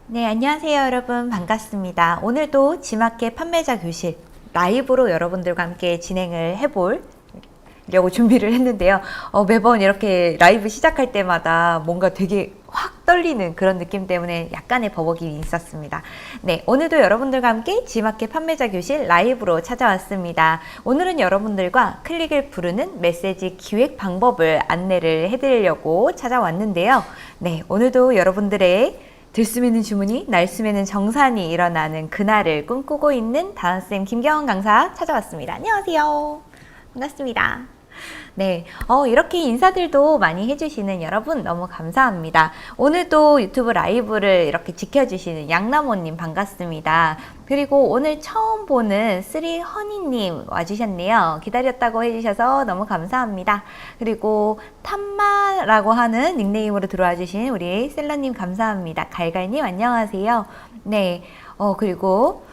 네, 안녕하세요, 여러분. 반갑습니다. 오늘도 지마켓 판매자 교실 라이브로 여러분들과 함께 진행을 해보려고 준비를 했는데요. 매번 이렇게 라이브 시작할 때마다 뭔가 되게 확 떨리는 그런 느낌 때문에 약간의 버벅임이 있었습니다. 네, 오늘도 여러분들과 함께 지마켓 판매자 교실 라이브로 찾아왔습니다. 오늘은 여러분들과 클릭을 부르는 메시지 기획 방법을 안내를 해드리려고 찾아왔는데요. 네, 오늘도 여러분들의 들숨에는 주문이 날숨에는 정산이 일어나는 그날을 꿈꾸고 있는 다은쌤 김경원 강사 찾아왔습니다. 안녕하세요. 반갑습니다. 네, 이렇게 인사들도 많이 해주시는 여러분 너무 감사합니다. 오늘도 유튜브 라이브를 이렇게 지켜주시는 양나모님 반갑습니다. 그리고 오늘 처음 보는 쓰리허니님 와주셨네요. 기다렸다고 해주셔서 너무 감사합니다. 그리고 탐마라고 하는 닉네임으로 들어와 주신 우리 셀러님 감사합니다. 갈갈님 안녕하세요. 네, 그리고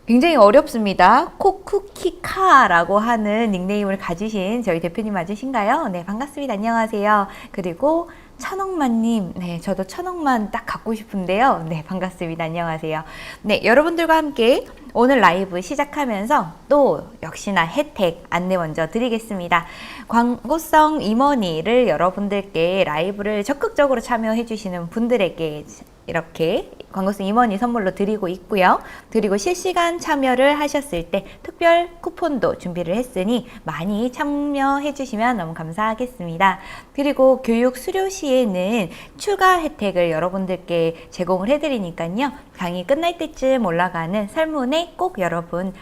굉장히 어렵습니다. 코쿠키카라고 하는 닉네임을 가지신 저희 대표님 맞으신가요? 네, 반갑습니다. 안녕하세요. 그리고 천억만님, 네, 저도 천억만 딱 갖고 싶은데요. 네, 반갑습니다. 안녕하세요. 네, 여러분들과 함께 오늘 라이브 시작하면서 또 역시나 혜택 안내 먼저 드리겠습니다. 광고성 임원이를 여러분들께 라이브를 적극적으로 참여해 주시는 분들에게 이렇게 광고성 임원이 선물로 드리고 있고요. 그리고 실시간 참여를 하셨을 때 특별 쿠폰도 준비를 했으니 많이 참여해 주시면 너무 감사하겠습니다. 그리고 교육 수료 시에는 추가 혜택을 여러분들께 제공을 해드리니까요. 강의 끝날 때쯤 올라가는 설문에 꼭 여러분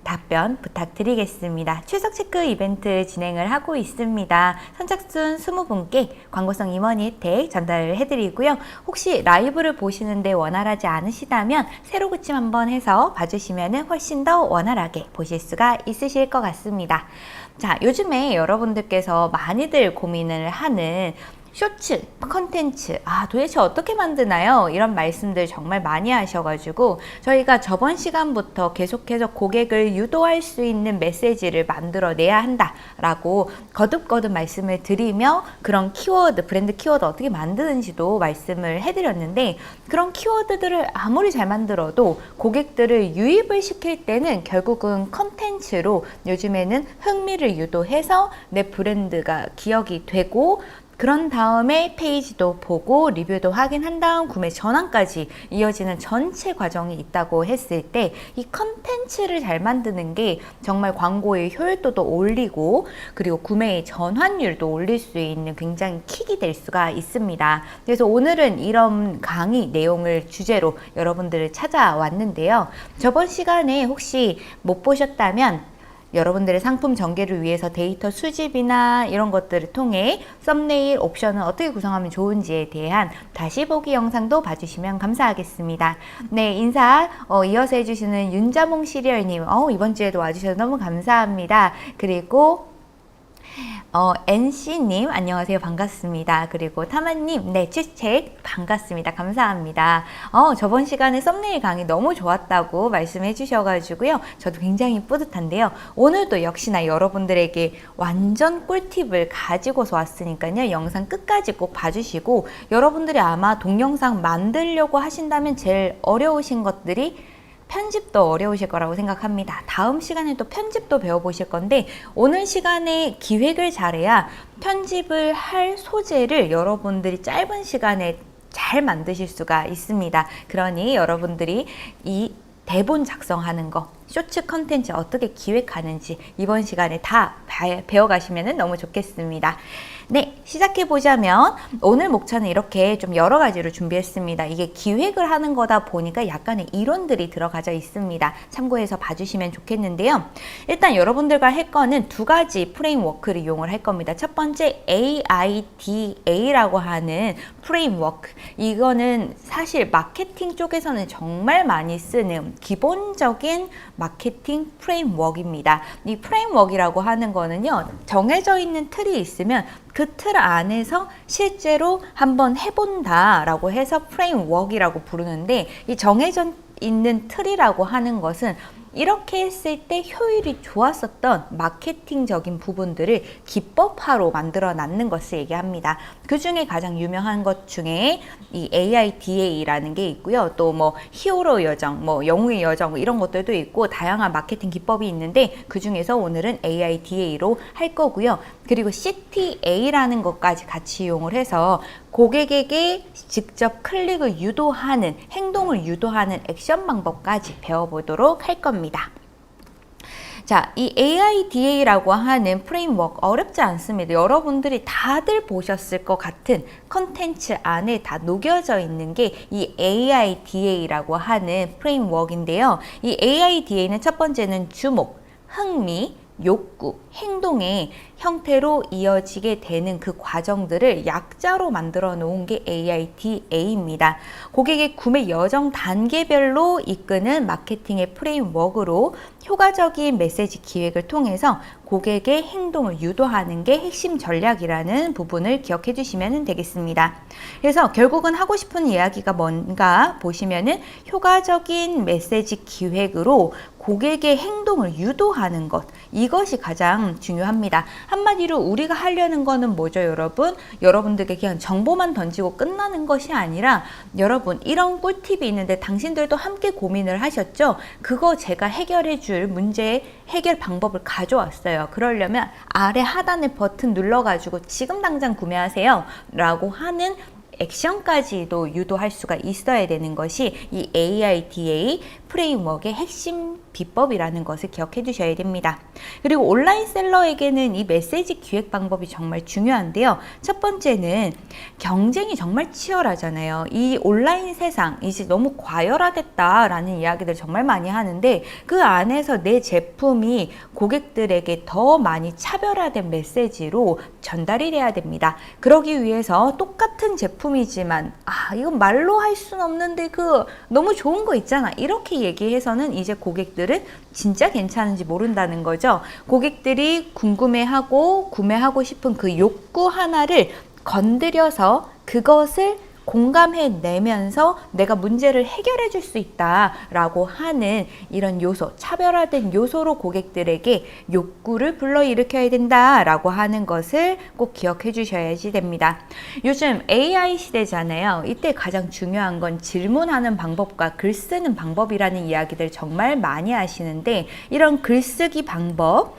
답변 부탁드리겠습니다. 출석 체크 이벤트 진행을 하고 있습니다. 선착순 20분께 광고성 임원이 혜택 전달을 해드리고요. 혹시 라이브를 보시는데 원활하지 않으시다면 새로 고침 한번 해서 봐주시면 훨씬 더 원활하게 보실 수가 있으실 것 같습니다. 자, 요즘에 여러분들께서 많이들 고민을 하는 쇼츠 컨텐츠 도대체 어떻게 만드나요? 이런 말씀들 정말 많이 하셔가지고 저희가 저번 시간부터 계속해서 고객을 유도할 수 있는 메시지를 만들어내야 한다라고 거듭거듭 말씀을 드리며 그런 키워드, 브랜드 키워드 어떻게 만드는지도 말씀을 해드렸는데 그런 키워드들을 아무리 잘 만들어도 고객들을 유입을 시킬 때는 결국은 컨텐츠로 요즘에는 흥미를 유도해서 내 브랜드가 기억이 되고 그런 다음에 페이지도 보고 리뷰도 확인한 다음 구매 전환까지 이어지는 전체 과정이 있다고 했을 때 이 컨텐츠를 잘 만드는 게 정말 광고의 효율도도 올리고 그리고 구매의 전환율도 올릴 수 있는 굉장히 킥이 될 수가 있습니다. 그래서 오늘은 이런 강의 내용을 주제로 여러분들을 찾아왔는데요. 저번 시간에 혹시 못 보셨다면 여러분들의 상품 전개를 위해서 데이터 수집이나 이런 것들을 통해 썸네일 옵션을 어떻게 구성하면 좋은지에 대한 다시 보기 영상도 봐주시면 감사하겠습니다. 네, 인사 이어서 해주시는 윤자몽 시리얼님 이번 주에도 와주셔서 너무 감사합니다. 그리고 NC님 안녕하세요. 반갑습니다. 그리고 타마님 추책 반갑습니다. 감사합니다. 저번 시간에 썸네일 강의 너무 좋았다고 말씀해 주셔가지고요. 저도 굉장히 뿌듯한데요. 오늘도 역시나 여러분들에게 완전 꿀팁을 가지고서 왔으니까요. 영상 끝까지 꼭 봐주시고 여러분들이 아마 동영상 만들려고 하신다면 제일 어려우신 것들이 편집도 어려우실 거라고 생각합니다. 다음 시간에 또 편집도 배워보실 건데 오늘 시간에 기획을 잘해야 편집을 할 소재를 여러분들이 짧은 시간에 잘 만드실 수가 있습니다. 그러니 여러분들이 이 대본 작성하는 거, 쇼츠 컨텐츠 어떻게 기획하는지 이번 시간에 다 배워가시면 너무 좋겠습니다. 네, 시작해보자면 오늘 목차는 이렇게 좀 여러 가지로 준비했습니다. 이게 기획을 하는 거다 보니까 약간의 이론들이 들어가져 있습니다. 참고해서 봐주시면 좋겠는데요. 일단 여러분들과 할 거는 두 가지 프레임워크를 이용을 할 겁니다. 첫 번째 AIDA라고 하는 프레임워크. 이거는 사실 마케팅 쪽에서는 정말 많이 쓰는 기본적인 마케팅 프레임워크입니다. 이 프레임워크라고 하는 거는요, 정해져 있는 틀이 있으면 그 틀 안에서 실제로 한번 해본다라고 해서 프레임워크라고 부르는데 이 정해져 있는 틀이라고 하는 것은 이렇게 했을 때 효율이 좋았었던 마케팅적인 부분들을 기법화로 만들어 놨는 것을 얘기합니다. 그 중에 가장 유명한 것 중에 이 AIDA라는 게 있고요. 또 뭐 히어로 여정, 뭐 영웅의 여정 뭐 이런 것들도 있고 다양한 마케팅 기법이 있는데 그 중에서 오늘은 AIDA로 할 거고요. 그리고 CTA라는 것까지 같이 이용을 해서 고객에게 직접 클릭을 유도하는, 행동을 유도하는 액션 방법까지 배워보도록 할 겁니다. 자, 이 AIDA라고 하는 프레임워크 어렵지 않습니다. 여러분들이 다들 보셨을 것 같은 컨텐츠 안에 다 녹여져 있는 게 이 AIDA라고 하는 프레임워크인데요. 이 AIDA는 첫 번째는 주목, 흥미, 욕구, 행동의 형태로 이어지게 되는 그 과정들을 약자로 만들어 놓은 게 AIDA입니다. 고객의 구매 여정 단계별로 이끄는 마케팅의 프레임워크로 효과적인 메시지 기획을 통해서 고객의 행동을 유도하는 게 핵심 전략이라는 부분을 기억해 주시면 되겠습니다. 그래서 결국은 하고 싶은 이야기가 뭔가 보시면은 효과적인 메시지 기획으로 고객의 행동을 유도하는 것, 이것이 가장 중요합니다. 한마디로 우리가 하려는 거는 뭐죠, 여러분? 여러분들께 그냥 정보만 던지고 끝나는 것이 아니라 여러분 이런 꿀팁이 있는데 당신들도 함께 고민을 하셨죠? 그거 제가 해결해 줄 문제 해결 방법을 가져왔어요. 그러려면 아래 하단에 버튼 눌러가지고 지금 당장 구매하세요 라고 하는 액션까지도 유도할 수가 있어야 되는 것이 이 AIDA 프레임워크의 핵심 비법이라는 것을 기억해 두셔야 됩니다. 그리고 온라인 셀러에게는 이 메시지 기획 방법이 정말 중요한데요. 첫 번째는 경쟁이 정말 치열하잖아요. 이 온라인 세상 이제 너무 과열화됐다라는 이야기들 정말 많이 하는데 그 안에서 내 제품이 고객들에게 더 많이 차별화된 메시지로 전달이 돼야 됩니다. 그러기 위해서 똑같은 제품이지만 이건 말로 할 수는 없는데 그 너무 좋은 거 있잖아, 이렇게 얘기해서는 이제 고객들은 진짜 괜찮은지 모른다는 거죠. 고객들이 궁금해하고 구매하고 싶은 그 욕구 하나를 건드려서 그것을 공감해내면서 내가 문제를 해결해 줄 수 있다라고 하는 이런 요소, 차별화된 요소로 고객들에게 욕구를 불러일으켜야 된다라고 하는 것을 꼭 기억해 주셔야지 됩니다. 요즘 AI 시대잖아요. 이때 가장 중요한 건 질문하는 방법과 글 쓰는 방법이라는 이야기들 정말 많이 하시는데 이런 글쓰기 방법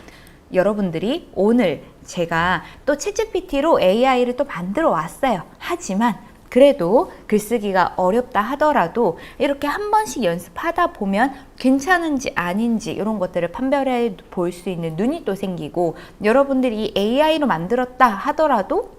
여러분들이 오늘 제가 또 챗GPT로 AI를 또 만들어 왔어요. 하지만 그래도 글쓰기가 어렵다 하더라도 이렇게 한 번씩 연습하다 보면 괜찮은지 아닌지 이런 것들을 판별해 볼 수 있는 눈이 또 생기고 여러분들이 AI로 만들었다 하더라도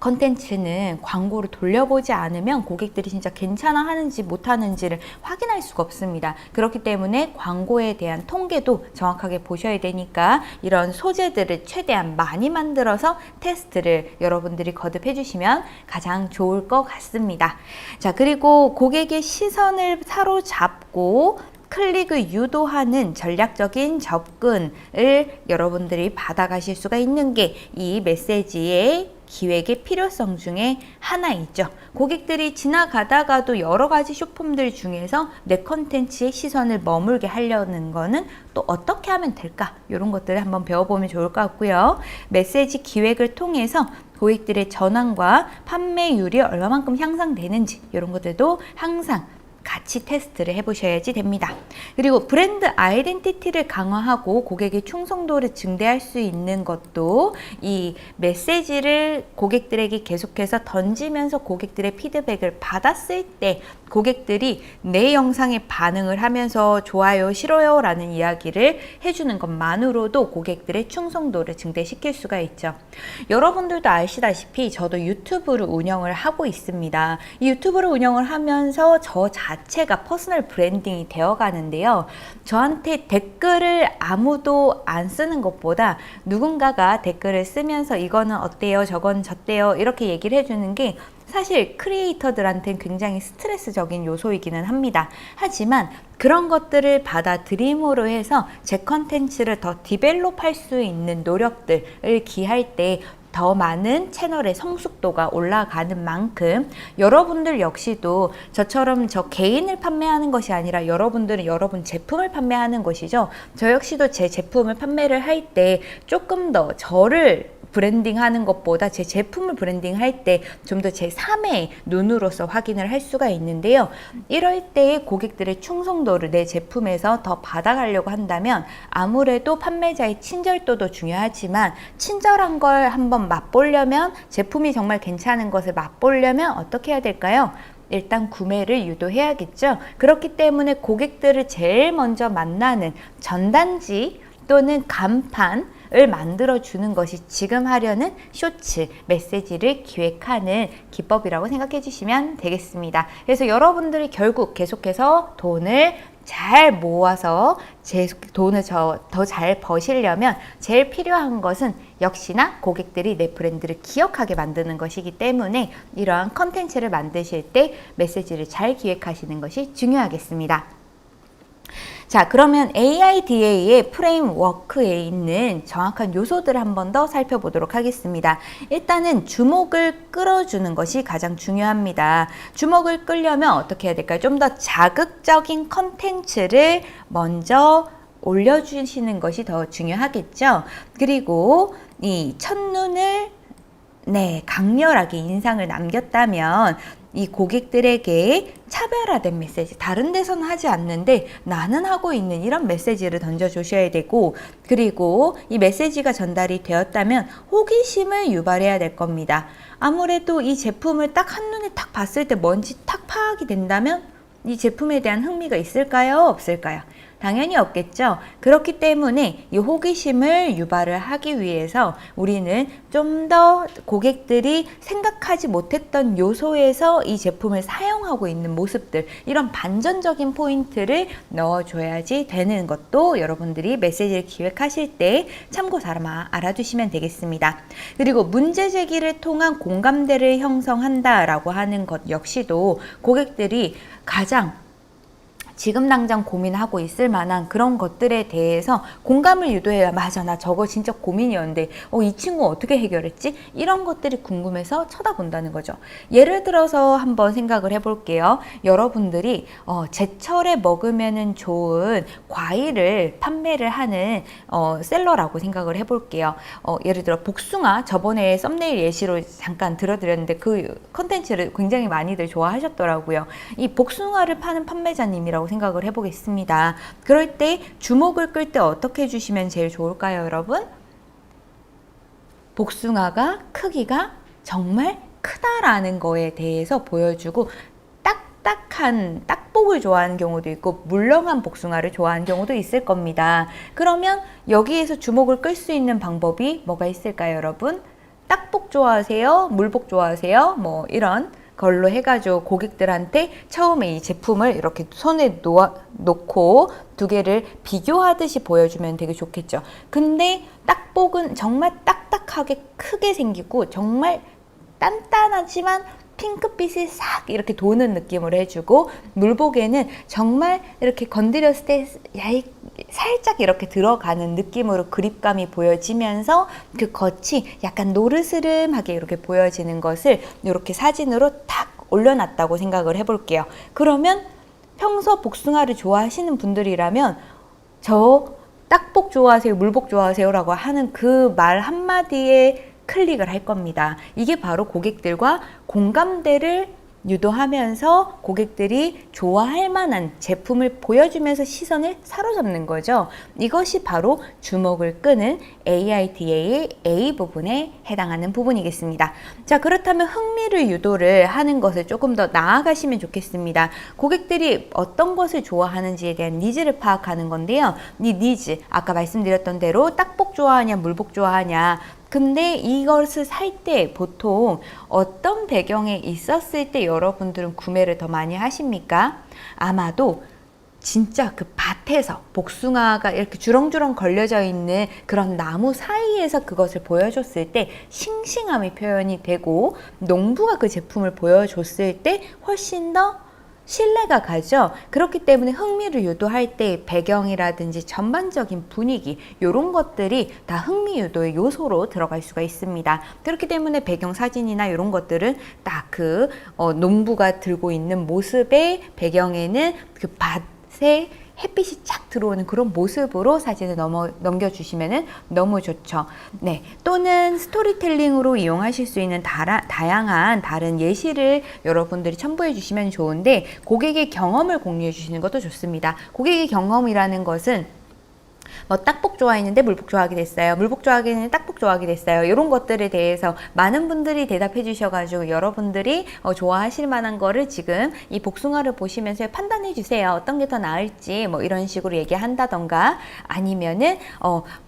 컨텐츠는 광고를 돌려보지 않으면 고객들이 진짜 괜찮아 하는지 못하는지를 확인할 수가 없습니다. 그렇기 때문에 광고에 대한 통계도 정확하게 보셔야 되니까 이런 소재들을 최대한 많이 만들어서 테스트를 여러분들이 거듭해 주시면 가장 좋을 것 같습니다. 자, 그리고 고객의 시선을 사로잡고 클릭을 유도하는 전략적인 접근을 여러분들이 받아가실 수가 있는 게 이 메시지의 기획의 필요성 중에 하나이죠. 고객들이 지나가다가도 여러 가지 쇼품들 중에서 내 컨텐츠의 시선을 머물게 하려는 거는 또 어떻게 하면 될까? 이런 것들을 한번 배워보면 좋을 것 같고요. 메시지 기획을 통해서 고객들의 전환과 판매율이 얼마만큼 향상되는지 이런 것들도 항상 같이 테스트를 해보셔야지 됩니다. 그리고 브랜드 아이덴티티를 강화하고 고객의 충성도를 증대할 수 있는 것도 이 메시지를 고객들에게 계속해서 던지면서 고객들의 피드백을 받았을 때 고객들이 내 영상에 반응을 하면서 좋아요, 싫어요 라는 이야기를 해주는 것만으로도 고객들의 충성도를 증대시킬 수가 있죠. 여러분들도 아시다시피 저도 유튜브를 운영을 하고 있습니다. 이 유튜브를 운영을 하면서 저 자체가 퍼스널 브랜딩이 되어 가는데요. 저한테 댓글을 아무도 안 쓰는 것보다 누군가가 댓글을 쓰면서 이거는 어때요, 저건 저때요 이렇게 얘기를 해주는 게 사실 크리에이터들한테는 굉장히 스트레스적인 요소이기는 합니다. 하지만 그런 것들을 받아들임으로 해서 제 컨텐츠를 더 디벨롭할 수 있는 노력들을 기할 때 더 많은 채널의 성숙도가 올라가는 만큼 여러분들 역시도 저처럼 저 개인을 판매하는 것이 아니라 여러분들은 여러분 제품을 판매하는 것이죠. 저 역시도 제 제품을 판매를 할 때 조금 더 저를 브랜딩하는 것보다 제 제품을 브랜딩할 때 좀 더 제 3의 눈으로서 확인을 할 수가 있는데요. 이럴 때 고객들의 충성도를 내 제품에서 더 받아가려고 한다면 아무래도 판매자의 친절도도 중요하지만 친절한 걸 한번 맛보려면 제품이 정말 괜찮은 것을 맛보려면 어떻게 해야 될까요? 일단 구매를 유도해야겠죠. 그렇기 때문에 고객들을 제일 먼저 만나는 전단지 또는 간판을 만들어주는 것이 지금 하려는 쇼츠 메시지를 기획하는 기법이라고 생각해 주시면 되겠습니다. 그래서 여러분들이 결국 계속해서 돈을 잘 모아서 제 돈을 더 잘 버시려면 제일 필요한 것은 역시나 고객들이 내 브랜드를 기억하게 만드는 것이기 때문에 이러한 컨텐츠를 만드실 때 메시지를 잘 기획하시는 것이 중요하겠습니다. 자, 그러면 AIDA의 프레임워크에 있는 정확한 요소들을 한 번 더 살펴보도록 하겠습니다. 일단은 주목을 끌어주는 것이 가장 중요합니다. 주목을 끌려면 어떻게 해야 될까요? 좀 더 자극적인 컨텐츠를 먼저 올려주시는 것이 더 중요하겠죠. 그리고 이 첫눈을 강렬하게 인상을 남겼다면 이 고객들에게 차별화된 메시지, 다른 데서는 하지 않는데 나는 하고 있는 이런 메시지를 던져주셔야 되고, 그리고 이 메시지가 전달이 되었다면 호기심을 유발해야 될 겁니다. 아무래도 이 제품을 딱 한눈에 딱 봤을 때 뭔지 딱 파악이 된다면 이 제품에 대한 흥미가 있을까요? 없을까요? 당연히 없겠죠. 그렇기 때문에 이 호기심을 유발을 하기 위해서 우리는 좀 더 고객들이 생각하지 못했던 요소에서 이 제품을 사용하고 있는 모습들, 이런 반전적인 포인트를 넣어줘야지 되는 것도 여러분들이 메시지를 기획하실 때 참고 삼아 알아두시면 되겠습니다. 그리고 문제 제기를 통한 공감대를 형성한다라고 하는 것 역시도 고객들이 가장 지금 당장 고민하고 있을 만한 그런 것들에 대해서 공감을 유도해야, 맞아, 나 저거 진짜 고민이었는데 이 친구 어떻게 해결했지? 이런 것들이 궁금해서 쳐다본다는 거죠. 예를 들어서 한번 생각을 해볼게요. 여러분들이 제철에 먹으면 좋은 과일을 판매를 하는 셀러라고 생각을 해볼게요. 예를 들어 복숭아, 저번에 썸네일 예시로 잠깐 들어드렸는데 그 컨텐츠를 굉장히 많이들 좋아하셨더라고요. 이 복숭아를 파는 판매자님이라고 생각을 해보겠습니다. 그럴 때 주목을 끌 때 어떻게 해주시면 제일 좋을까요, 여러분? 복숭아가 크기가 정말 크다라는 거에 대해서 보여주고, 딱딱한 딱복을 좋아하는 경우도 있고 물렁한 복숭아를 좋아하는 경우도 있을 겁니다. 그러면 여기에서 주목을 끌 수 있는 방법이 뭐가 있을까요, 여러분? 딱복 좋아하세요? 물복 좋아하세요? 뭐 이런 걸로 해가지고 고객들한테 처음에 이 제품을 이렇게 손에 놓고 두 개를 비교하듯이 보여주면 되게 좋겠죠. 근데 딱복은 정말 딱딱하게 크게 생기고 정말 단단하지만 핑크빛이 싹 이렇게 도는 느낌으로 해주고, 물복에는 정말 이렇게 건드렸을 때 살짝 이렇게 들어가는 느낌으로 그립감이 보여지면서 그 겉이 약간 노르스름하게 이렇게 보여지는 것을 이렇게 사진으로 탁 올려놨다고 생각을 해볼게요. 그러면 평소 복숭아를 좋아하시는 분들이라면 저 딱복 좋아하세요, 물복 좋아하세요 라고 하는 그 말 한마디에 클릭을 할 겁니다. 이게 바로 고객들과 공감대를 유도하면서 고객들이 좋아할 만한 제품을 보여주면서 시선을 사로잡는 거죠. 이것이 바로 주목을 끄는 AIDA의 A 부분에 해당하는 부분이겠습니다. 자, 그렇다면 흥미를 유도를 하는 것을 조금 더 나아가시면 좋겠습니다. 고객들이 어떤 것을 좋아하는지에 대한 니즈를 파악하는 건데요. 이 니즈, 아까 말씀드렸던 대로 딱복 좋아하냐, 물복 좋아하냐, 근데 이것을 살 때 보통 어떤 배경에 있었을 때 여러분들은 구매를 더 많이 하십니까? 아마도 진짜 그 밭에서 복숭아가 이렇게 주렁주렁 걸려져 있는 그런 나무 사이에서 그것을 보여줬을 때 싱싱함이 표현이 되고, 농부가 그 제품을 보여줬을 때 훨씬 더 신뢰가 가죠. 그렇기 때문에 흥미를 유도할 때 배경이라든지 전반적인 분위기 이런 것들이 다 흥미 유도의 요소로 들어갈 수가 있습니다. 그렇기 때문에 배경 사진이나 이런 것들은 딱 그 농부가 들고 있는 모습의 배경에는 그 밭에 햇빛이 쫙 들어오는 그런 모습으로 사진을 넘겨주시면 너무 좋죠. 네, 또는 스토리텔링으로 이용하실 수 있는 다양한 다른 예시를 여러분들이 첨부해 주시면 좋은데, 고객의 경험을 공유해 주시는 것도 좋습니다. 고객의 경험이라는 것은 뭐 딱복 좋아했는데 물복 좋아하게 됐어요. 물복 좋아하게 딱복 좋아하게 됐어요. 이런 것들에 대해서 많은 분들이 대답해 주셔가지고 여러분들이 좋아하실 만한 거를 지금 이 복숭아를 보시면서 판단해 주세요. 어떤 게 더 나을지 뭐 이런 식으로 얘기한다던가, 아니면은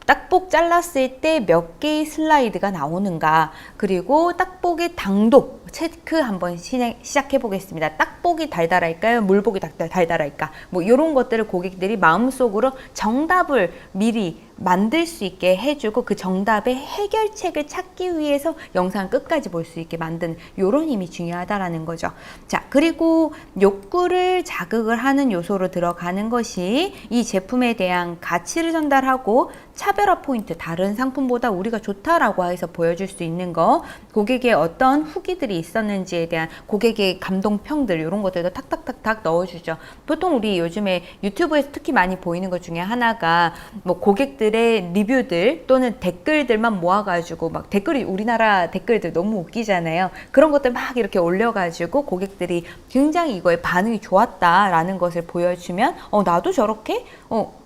딱복 잘랐을 때 몇 개의 슬라이드가 나오는가, 그리고 딱복의 당도 체크 한번 시작해 보겠습니다. 딱복이 달달할까요? 물복이 달달할까? 뭐 이런 것들을 고객들이 마음속으로 정답을 미리 만들 수 있게 해주고, 그 정답의 해결책을 찾기 위해서 영상을 끝까지 볼 수 있게 만드는 이런 힘이 중요하다라는 거죠. 자, 그리고 욕구를 자극을 하는 요소로 들어가는 것이 이 제품에 대한 가치를 전달하고 차별화 포인트, 다른 상품보다 우리가 좋다라고 해서 보여줄 수 있는 거, 고객의 어떤 후기들이 있었는지에 대한 고객의 감동평들, 이런 것들도 탁탁탁탁 넣어주죠. 보통 우리 요즘에 유튜브에서 특히 많이 보이는 것 중에 하나가 뭐 고객들의 리뷰들 또는 댓글들만 모아가지고, 막 댓글이, 우리나라 댓글들 너무 웃기잖아요. 그런 것들 막 이렇게 올려가지고 고객들이 굉장히 이거에 반응이 좋았다라는 것을 보여주면 나도 저렇게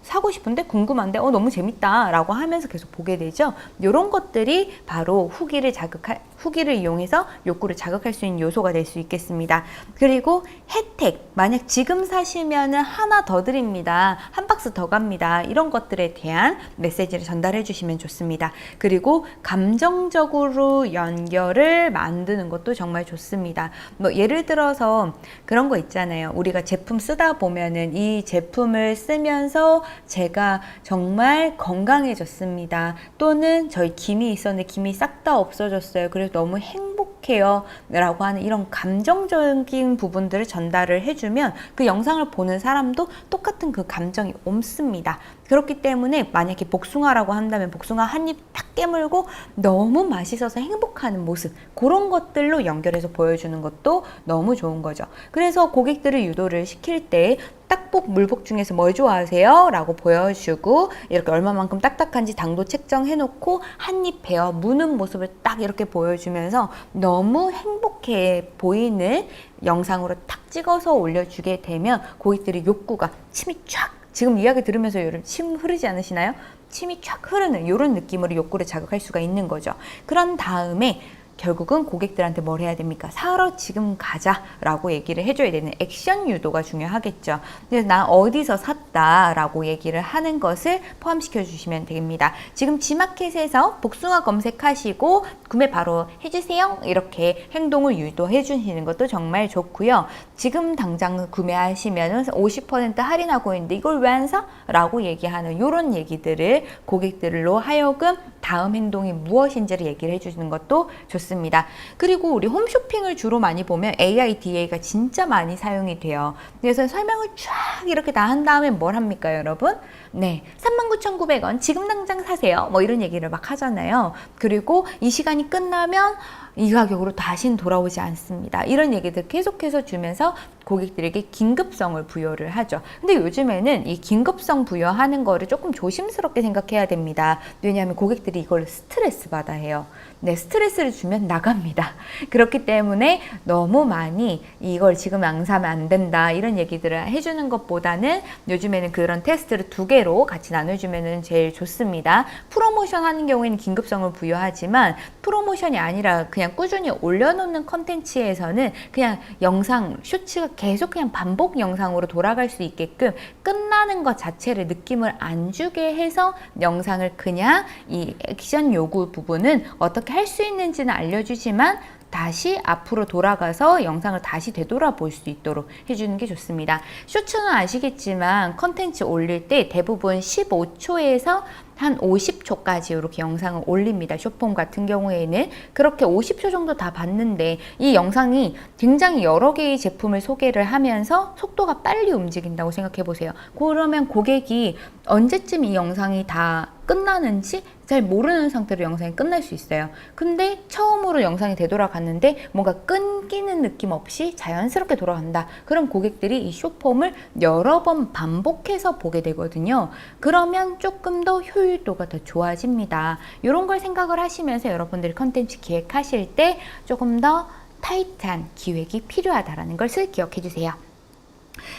사고 싶은데, 궁금한데, 너무 재밌다 라고 하면서 계속 보게 되죠. 이런 것들이 바로 후기를 이용해서 욕구를 자극할 수 있는 요소가 될 수 있겠습니다. 그리고 혜택, 만약 지금 사시면은 하나 더 드립니다, 한 박스 더 갑니다, 이런 것들에 대한 메시지를 전달해 주시면 좋습니다. 그리고 감정적으로 연결을 만드는 것도 정말 좋습니다. 뭐 예를 들어서 그런 거 있잖아요. 우리가 제품 쓰다 보면은 이 제품을 쓰면서 제가 정말 건강해졌습니다, 또는 저희 김이 있었는데 김이 싹 다 없어졌어요, 그래서 너무 행복해요 라고 하는 이런 감정적인 부분들을 전달을 해주면 그 영상을 보는 사람도 똑같은 그 감정이 옮습니다. 그렇기 때문에 만약에 복숭아라고 한다면 복숭아 한 입 딱 깨물고 너무 맛있어서 행복하는 모습, 그런 것들로 연결해서 보여주는 것도 너무 좋은 거죠. 그래서 고객들을 유도를 시킬 때 딱복, 물복 중에서 뭘 좋아하세요? 라고 보여주고, 이렇게 얼마만큼 딱딱한지 당도 책정해 놓고 한 입 베어 무는 모습을 딱 이렇게 보여주면서 너무 행복해 보이는 영상으로 탁 찍어서 올려주게 되면 고객들의 욕구가, 침이 쫙, 지금 이야기 들으면서 여러분 침 흐르지 않으시나요? 침이 쫙 흐르는 이런 느낌으로 욕구를 자극할 수가 있는 거죠. 그런 다음에 결국은 고객들한테 뭘 해야 됩니까? 사러 지금 가자라고 얘기를 해줘야 되는 액션 유도가 중요하겠죠. 그래서 나 어디서 샀다라고 얘기를 하는 것을 포함시켜 주시면 됩니다. 지금 지마켓에서 복숭아 검색하시고 구매 바로 해주세요, 이렇게 행동을 유도해 주시는 것도 정말 좋고요. 지금 당장 구매하시면 50% 할인하고 있는데 이걸 왜 안 사? 라고 얘기하는 이런 얘기들을 고객들로 하여금 다음 행동이 무엇인지를 얘기를 해주시는 것도 좋습니다. 그리고 우리 홈쇼핑을 주로 많이 보면 AIDA가 진짜 많이 사용이 돼요. 그래서 설명을 쫙 이렇게 다 한 다음에 뭘 합니까, 여러분? 네, 39,900원 지금 당장 사세요, 뭐 이런 얘기를 막 하잖아요. 그리고 이 시간이 끝나면 이 가격으로 다시는 돌아오지 않습니다, 이런 얘기들 계속해서 주면서 고객들에게 긴급성을 부여를 하죠. 근데 요즘에는 이 긴급성 부여하는 거를 조금 조심스럽게 생각해야 됩니다. 왜냐하면 고객들이 이걸 스트레스 받아 해요. 네, 스트레스를 주면 나갑니다. 그렇기 때문에 너무 많이 이걸 지금 안 사면 안 된다 이런 얘기들을 해주는 것보다는 요즘에는 그런 테스트를 2개로 같이 나눠주면 제일 좋습니다. 프로모션 하는 경우에는 긴급성을 부여하지만, 프로모션이 아니라 그냥 꾸준히 올려놓는 컨텐츠에서는 그냥 영상 쇼츠가 계속 그냥 반복 영상으로 돌아갈 수 있게끔 끝나는 것 자체를 느낌을 안 주게 해서 영상을 그냥 이 액션 요구 부분은 어떻게 할 수 있는지는 알려주지만 다시 앞으로 돌아가서 영상을 다시 되돌아볼 수 있도록 해주는 게 좋습니다. 쇼츠는 아시겠지만 컨텐츠 올릴 때 대부분 15초에서 한 50초까지 이렇게 영상을 올립니다. 숏폼 같은 경우에는 그렇게 50초 정도 다 봤는데 이 영상이 굉장히 여러 개의 제품을 소개를 하면서 속도가 빨리 움직인다고 생각해 보세요. 그러면 고객이 언제쯤 이 영상이 다 끝나는지 잘 모르는 상태로 영상이 끝날 수 있어요. 근데 처음으로 영상이 되돌아갔는데 뭔가 끊기는 느낌 없이 자연스럽게 돌아간다. 그럼 고객들이 이 숏폼을 여러 번 반복해서 보게 되거든요. 그러면 조금 더 효율도가 더 좋아집니다. 이런 걸 생각을 하시면서 여러분들이 컨텐츠 기획하실 때 조금 더 타이트한 기획이 필요하다는 것을 기억해 주세요.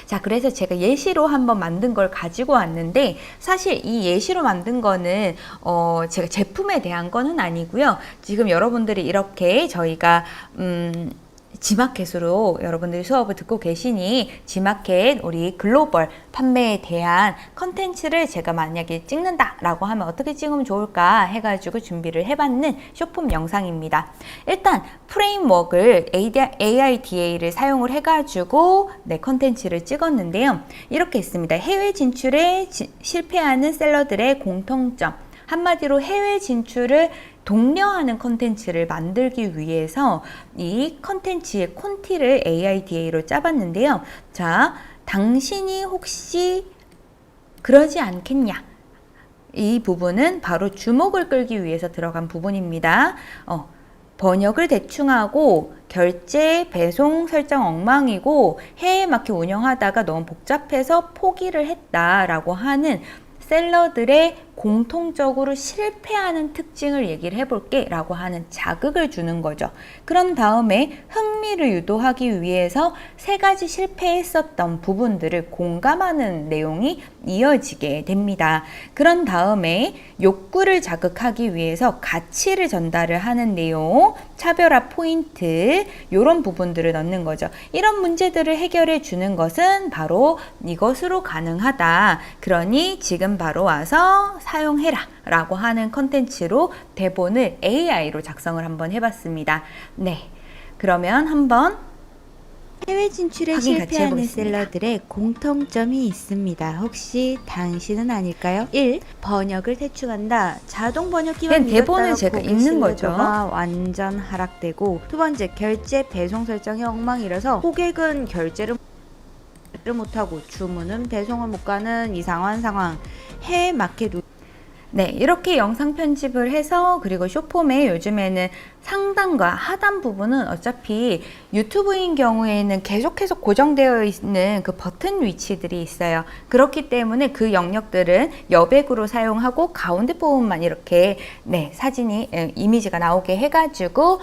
자, 그래서 제가 예시로 한번 만든 걸 가지고 왔는데 사실 이 예시로 만든 거는 제가 제품에 대한 거는 아니고요. 지금 여러분들이 이렇게 저희가 지마켓으로 여러분들이 수업을 듣고 계시니 지마켓 우리 글로벌 판매에 대한 컨텐츠를 제가 만약에 찍는다 라고 하면 어떻게 찍으면 좋을까 해가지고 준비를 해봤는 숏폼 영상입니다. 일단 프레임워크를 AIDA를 사용을 해가지고 컨텐츠를 찍었는데요. 이렇게 있습니다. 해외 진출에 실패하는 셀러들의 공통점, 한마디로 해외 진출을 독려하는 컨텐츠를 만들기 위해서 이 컨텐츠의 콘티를 AIDA로 짜봤는데요. 자, 당신이 혹시 그러지 않겠냐? 이 부분은 바로 주목을 끌기 위해서 들어간 부분입니다. 번역을 대충 하고 결제, 배송 설정 엉망이고 해외 마켓 운영하다가 너무 복잡해서 포기를 했다라고 하는 셀러들의 공통적으로 실패하는 특징을 얘기를 해볼게 라고 하는 자극을 주는 거죠. 그런 다음에 흥미를 유도하기 위해서 세 가지 실패했었던 부분들을 공감하는 내용이 이어지게 됩니다. 그런 다음에 욕구를 자극하기 위해서 가치를 전달을 하는 내용, 차별화 포인트 이런 부분들을 넣는 거죠. 이런 문제들을 해결해 주는 것은 바로 이것으로 가능하다. 그러니 지금 바로 와서 사용해라 라고 하는 컨텐츠로 대본을 AI로 작성을 한번 해봤습니다. 네, 그러면 한번 해외 진출에 실패하는 셀러들의 공통점이 있습니다. 혹시 당신은 아닐까요? 1. 번역을 대충한다. 자동 번역기만 대본을 제가 읽는 거죠. 완전 하락되고, 두 번째, 결제 배송 설정이 엉망이라서 고객은 결제를 못하고 주문은 배송을 못 가는 이상한 상황. 해외 마켓 네, 이렇게 영상 편집을 해서 그리고 숏폼에 요즘에는 상단과 하단 부분은 어차피 유튜브인 경우에는 계속해서 고정되어 있는 그 버튼 위치들이 있어요. 그렇기 때문에 그 영역들은 여백으로 사용하고 가운데 부분만 이렇게 사진이 이미지가 나오게 해가지고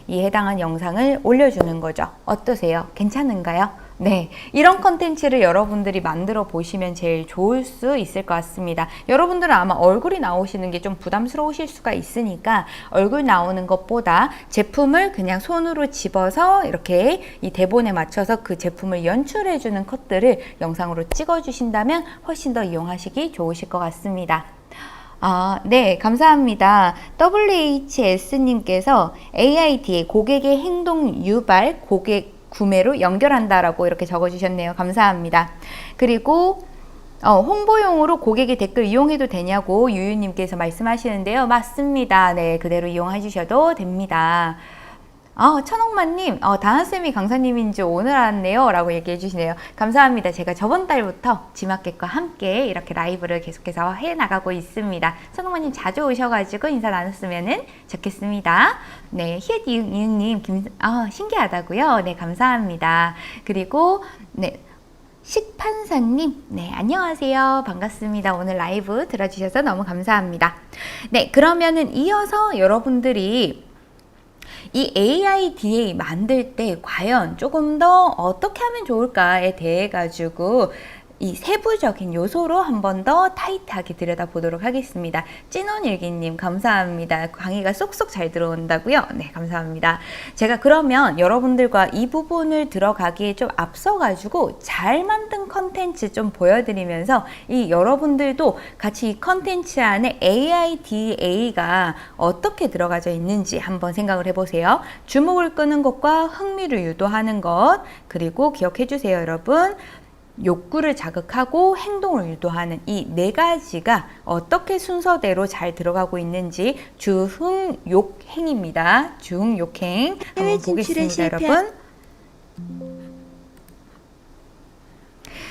이 해당한 영상을 올려주는 거죠. 어떠세요? 괜찮은가요? 네, 이런 컨텐츠를 여러분들이 만들어 보시면 제일 좋을 수 있을 것 같습니다. 여러분들은 아마 얼굴이 나오시는 게 좀 부담스러우실 수가 있으니까 얼굴 나오는 것보다 제품을 그냥 손으로 집어서 이렇게 이 대본에 맞춰서 그 제품을 연출해주는 컷들을 영상으로 찍어주신다면 훨씬 더 이용하시기 좋으실 것 같습니다. 네, 감사합니다. WHS님께서 AIDA 고객의 행동 유발, 고객 구매로 연결한다라고 이렇게 적어주셨네요. 감사합니다. 그리고 홍보용으로 고객의 댓글 이용해도 되냐고 유유님께서 말씀하시는데요. 맞습니다. 네, 그대로 이용해 주셔도 됩니다. 천옥만님, 다나쌤이 강사님인 지 오늘 알았네요 라고 얘기해 주시네요. 감사합니다. 제가 저번 달부터 지마켓과 함께 이렇게 라이브를 계속해서 해나가고 있습니다. 천옥만님 자주 오셔가지고 인사 나눴으면 좋겠습니다. 네, 히읗이응님, 신기하다고요? 네, 감사합니다. 그리고, 식판사님, 안녕하세요. 반갑습니다. 오늘 라이브 들어주셔서 너무 감사합니다. 네, 그러면은 이어서 여러분들이 이 AIDA 만들 때 과연 조금 더 어떻게 하면 좋을까에 대해 가지고 이 세부적인 요소로 한 번 더 타이트하게 들여다보도록 하겠습니다. 찐원일기님 감사합니다. 강의가 쏙쏙 잘 들어온다고요? 네, 감사합니다. 제가 그러면 여러분들과 이 부분을 들어가기에 좀 앞서가지고 잘 만든 컨텐츠 좀 보여드리면서 이 여러분들도 같이 이 컨텐츠 안에 AIDA가 어떻게 들어가져 있는지 한번 생각을 해보세요. 주목을 끄는 것과 흥미를 유도하는 것, 그리고 기억해 주세요, 여러분. 욕구를 자극하고 행동을 유도하는 이 네 가지가 어떻게 순서대로 잘 들어가고 있는지 주흥욕행입니다. 주흥욕행 해외 한번 진출에 보겠습니다, 실패한- 여러분.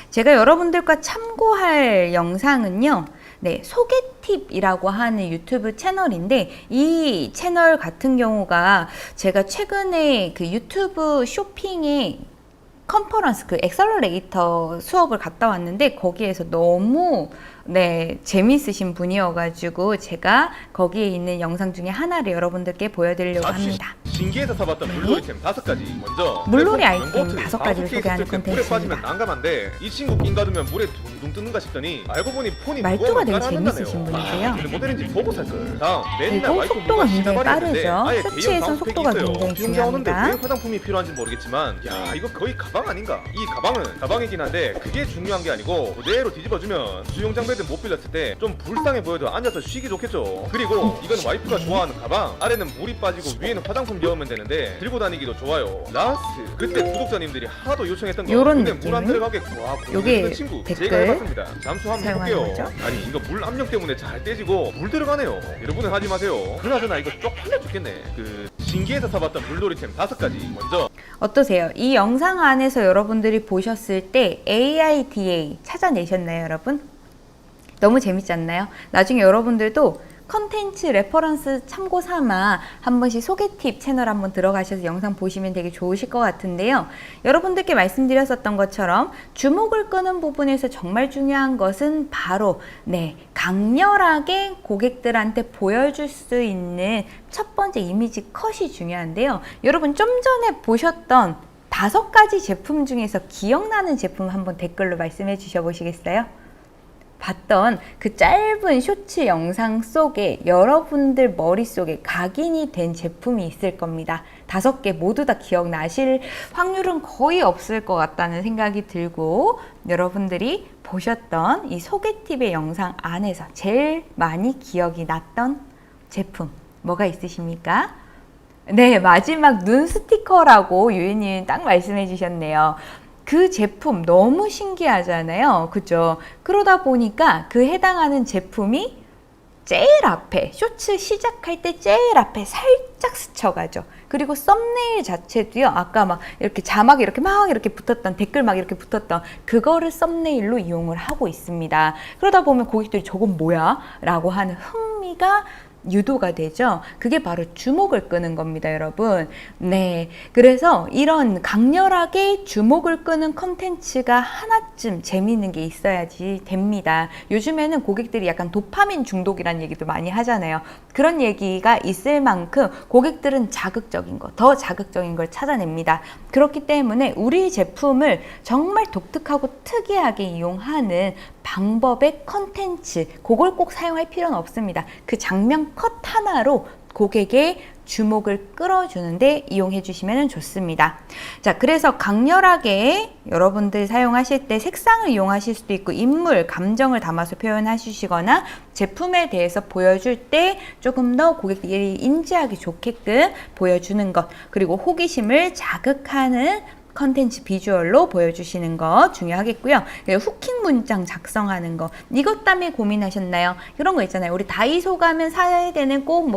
제가 여러분들과 참고할 영상은요. 네, 소개팁이라고 하는 유튜브 채널인데 이 채널 같은 경우가 제가 최근에 그 유튜브 쇼핑에 컨퍼런스 그 엑셀러레이터 수업을 갔다 왔는데 거기에서 너무 재미있으신 분이어가지고 제가 거기에 있는 영상 중에 하나를 여러분들께 보여드리려고 합니다. 신기해서 사봤던 물놀이템 5가지. 먼저 물놀이 플랫폼 아이템 연보트, 5가지를 바우케이스 소개하는 쓸때 물에 콘텐츠입니다. 빠지면 난감한데 이 친구 낀 가두면 물에 둥둥 뜨는가 싶더니 알고 보니 폰이 말투가 무거우면 되게 따라한다네요. 재밌으신 분이세요. 근데 모델인지 보고 살걸. 다음 맨날 그리고 와이프 속도가 물건 굉장히 시다발이 있는데 빠르죠. 아예 수치에선 대형 바우팩이 속도가 있어요. 굉장히 비용자 오는데 중요합니다. 왜 화장품이 필요한지 모르겠지만 야 이거 거의 가방 아닌가? 이 가방은 가방이긴 한데 그게 중요한 게 아니고 그대로 뒤집어주면 수영 장비들 못 빌렸을 때 좀 불쌍해 보여도 앉아서 쉬기 좋겠죠. 그리고 이건 와이프가 좋아하는 가방. 아래는 물이 빠지고 위에는 화장품 넣으면 되는데 들고 다니기도 좋아요. 라스트 그때 구독자님들이 하도 요청했던 거 요런 근데 물 안 느낌? 들어가게 와 요게 보여주는 친구 댓글 제가 해봤습니다. 잠수 한번 사용하는 해볼게요. 거죠? 아니 이거 물 압력 때문에 잘 떼지고 물 들어가네요. 여러분은 하지 마세요. 그나저나 이거 쪽팔려 죽겠네. 그 신기해서 사봤던 물놀이템 5가지. 먼저 어떠세요? 이 영상 안에서 여러분들이 보셨을 때 AIDA 찾아내셨나요, 여러분? 너무 재밌지 않나요? 나중에 여러분들도 컨텐츠 레퍼런스 참고 삼아 한 번씩 소개팁 채널 한번 들어가셔서 영상 보시면 되게 좋으실 것 같은데요. 여러분들께 말씀드렸었던 것처럼 주목을 끄는 부분에서 정말 중요한 것은 바로 강렬하게 고객들한테 보여줄 수 있는 첫 번째 이미지 컷이 중요한데요. 여러분 좀 전에 보셨던 5가지 제품 중에서 기억나는 제품 한번 댓글로 말씀해 주셔 보시겠어요? 봤던 그 짧은 쇼츠 영상 속에 여러분들 머릿속에 각인이 된 제품이 있을 겁니다. 5개 모두 다 기억나실 확률은 거의 없을 것 같다는 생각이 들고 여러분들이 보셨던 이 소개팁의 영상 안에서 제일 많이 기억이 났던 제품 뭐가 있으십니까? 네, 마지막 눈 스티커라고 유인님 딱 말씀해 주셨네요. 그 제품 너무 신기하잖아요. 그죠? 그러다 보니까 그 해당하는 제품이 제일 앞에, 쇼츠 시작할 때 제일 앞에 살짝 스쳐가죠. 그리고 썸네일 자체도요, 아까 막 이렇게 자막이 이렇게 막 이렇게 붙었던, 댓글 막 이렇게 붙었던, 그거를 썸네일로 이용을 하고 있습니다. 그러다 보면 고객들이 저건 뭐야? 라고 하는 흥미가 유도가 되죠. 그게 바로 주목을 끄는 겁니다, 여러분. 네, 그래서 이런 강렬하게 주목을 끄는 컨텐츠가 하나쯤 재미있는 게 있어야지 됩니다. 요즘에는 고객들이 약간 도파민 중독이라는 얘기도 많이 하잖아요. 그런 얘기가 있을 만큼 고객들은 자극적인 거, 더 자극적인 걸 찾아냅니다. 그렇기 때문에 우리 제품을 정말 독특하고 특이하게 이용하는 방법의 컨텐츠, 그걸 꼭 사용할 필요는 없습니다. 그 장면 컷 하나로 고객의 주목을 끌어주는데 이용해 주시면 좋습니다. 자, 그래서 강렬하게 여러분들 사용하실 때 색상을 이용하실 수도 있고 인물, 감정을 담아서 표현하시거나 제품에 대해서 보여줄 때 조금 더 고객들이 인지하기 좋게끔 보여주는 것, 그리고 호기심을 자극하는 컨텐츠 비주얼로 보여주시는 거 중요하겠고요. 후킹 문장 작성하는 거, 이것 때문에 고민하셨나요? 이런 거 있잖아요. 우리 다이소 가면 사야 되는 꼭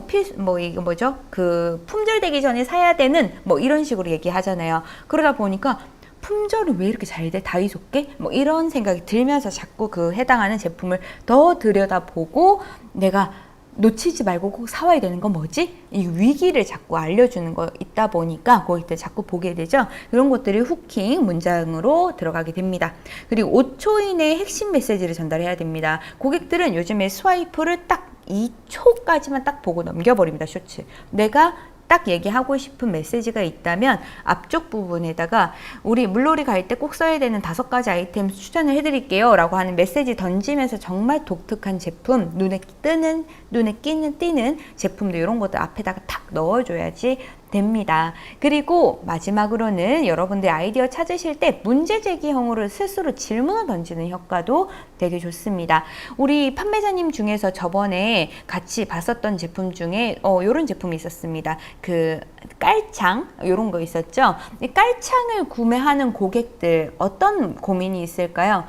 이거 뭐죠? 그 품절되기 전에 사야 되는 뭐 이런 식으로 얘기하잖아요. 그러다 보니까 품절이 왜 이렇게 잘 돼? 다이소께? 뭐 이런 생각이 들면서 자꾸 그 해당하는 제품을 더 들여다보고 내가 놓치지 말고 꼭 사와야 되는 건 뭐지? 이 위기를 자꾸 알려주는 거 있다 보니까 고객들 자꾸 보게 되죠. 이런 것들이 후킹 문장으로 들어가게 됩니다. 그리고 5초 이내에 핵심 메시지를 전달해야 됩니다. 고객들은 요즘에 스와이프를 딱 2초까지만 딱 보고 넘겨버립니다. 쇼츠. 내가 딱 얘기하고 싶은 메시지가 있다면 앞쪽 부분에다가 우리 물놀이 갈 때 꼭 써야 되는 5가지 아이템 추천을 해드릴게요 라고 하는 메시지 던지면서 정말 독특한 제품, 눈에 띄는 제품도 이런 것들 앞에다가 탁 넣어줘야지 됩니다. 그리고 마지막으로는 여러분들 아이디어 찾으실 때 문제 제기형으로 스스로 질문을 던지는 효과도 되게 좋습니다. 우리 판매자님 중에서 저번에 같이 봤었던 제품 중에 이런 제품이 있었습니다. 그 깔창 이런 거 있었죠. 이 깔창을 구매하는 고객들 어떤 고민이 있을까요?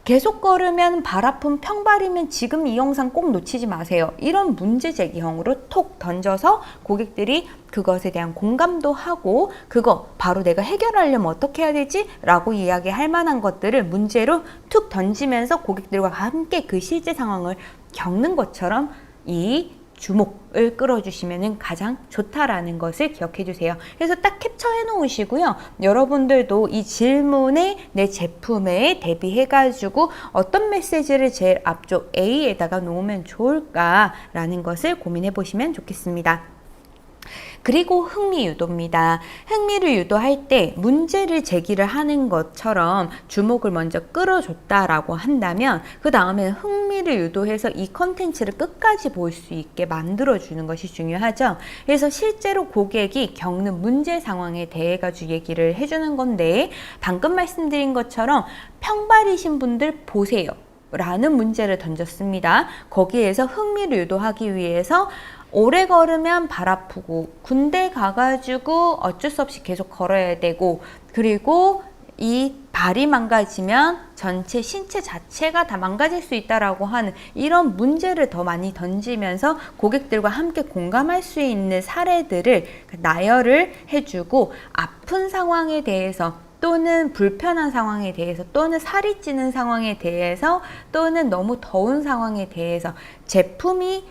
계속 걸으면 발 아픈 평발이면 지금 이 영상 꼭 놓치지 마세요. 이런 문제 제기형으로 톡 던져서 고객들이 그것에 대한 공감도 하고 그거 바로 내가 해결하려면 어떻게 해야 되지? 라고 이야기할 만한 것들을 문제로 툭 던지면서 고객들과 함께 그 실제 상황을 겪는 것처럼 이 주목을 끌어주시면 가장 좋다라는 것을 기억해 주세요. 그래서 딱 캡처해 놓으시고요. 여러분들도 이 질문에 내 제품에 대비해 가지고 어떤 메시지를 제일 앞쪽 A에다가 놓으면 좋을까라는 것을 고민해 보시면 좋겠습니다. 그리고 흥미 유도입니다. 흥미를 유도할 때 문제를 제기를 하는 것처럼 주목을 먼저 끌어줬다라고 한다면 그 다음에 흥미를 유도해서 이 컨텐츠를 끝까지 볼 수 있게 만들어주는 것이 중요하죠. 그래서 실제로 고객이 겪는 문제 상황에 대해 가지고 얘기를 해주는 건데 방금 말씀드린 것처럼 평발이신 분들 보세요 라는 문제를 던졌습니다. 거기에서 흥미를 유도하기 위해서 오래 걸으면 발 아프고 군대 가가지고 어쩔 수 없이 계속 걸어야 되고 그리고 이 발이 망가지면 전체 신체 자체가 다 망가질 수 있다라고 하는 이런 문제를 더 많이 던지면서 고객들과 함께 공감할 수 있는 사례들을 나열을 해주고 아픈 상황에 대해서 또는 불편한 상황에 대해서 또는 살이 찌는 상황에 대해서 또는 너무 더운 상황에 대해서 제품이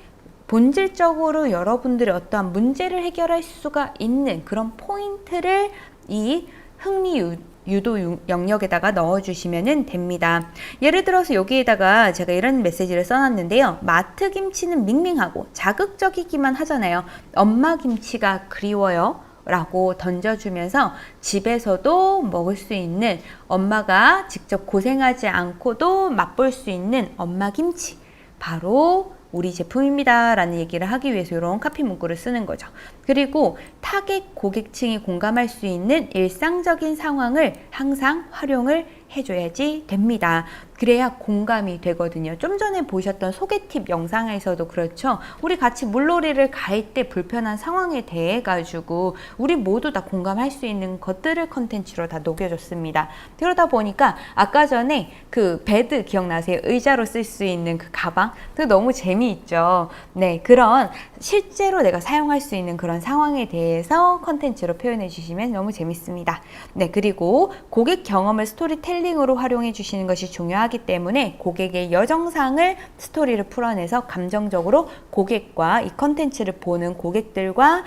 본질적으로 여러분들이 어떠한 문제를 해결할 수가 있는 그런 포인트를 이 흥미 유도 영역에다가 넣어주시면 됩니다. 예를 들어서 여기에다가 제가 이런 메시지를 써놨는데요. 마트 김치는 밍밍하고 자극적이기만 하잖아요. 엄마 김치가 그리워요. 라고 던져주면서 집에서도 먹을 수 있는 엄마가 직접 고생하지 않고도 맛볼 수 있는 엄마 김치 바로 우리 제품입니다 라는 얘기를 하기 위해서 이런 카피 문구를 쓰는 거죠. 그리고 타겟 고객층이 공감할 수 있는 일상적인 상황을 항상 활용을 해줘야지 됩니다. 그래야 공감이 되거든요. 좀 전에 보셨던 소개 팁 영상에서도 그렇죠. 우리 같이 물놀이를 갈 때 불편한 상황에 대해 가지고 우리 모두 다 공감할 수 있는 것들을 컨텐츠로 다 녹여줬습니다. 그러다 보니까 아까 전에 그 베드 기억나세요? 의자로 쓸 수 있는 그 가방? 그거 너무 재미있죠. 네, 그런 실제로 내가 사용할 수 있는 그런 상황에 대해서 컨텐츠로 표현해 주시면 너무 재밌습니다. 네, 그리고 고객 경험을 스토리텔링으로 활용해 주시는 것이 중요하기 때문에 고객의 여정상을 스토리를 풀어내서 감정적으로 고객과 이 컨텐츠를 보는 고객들과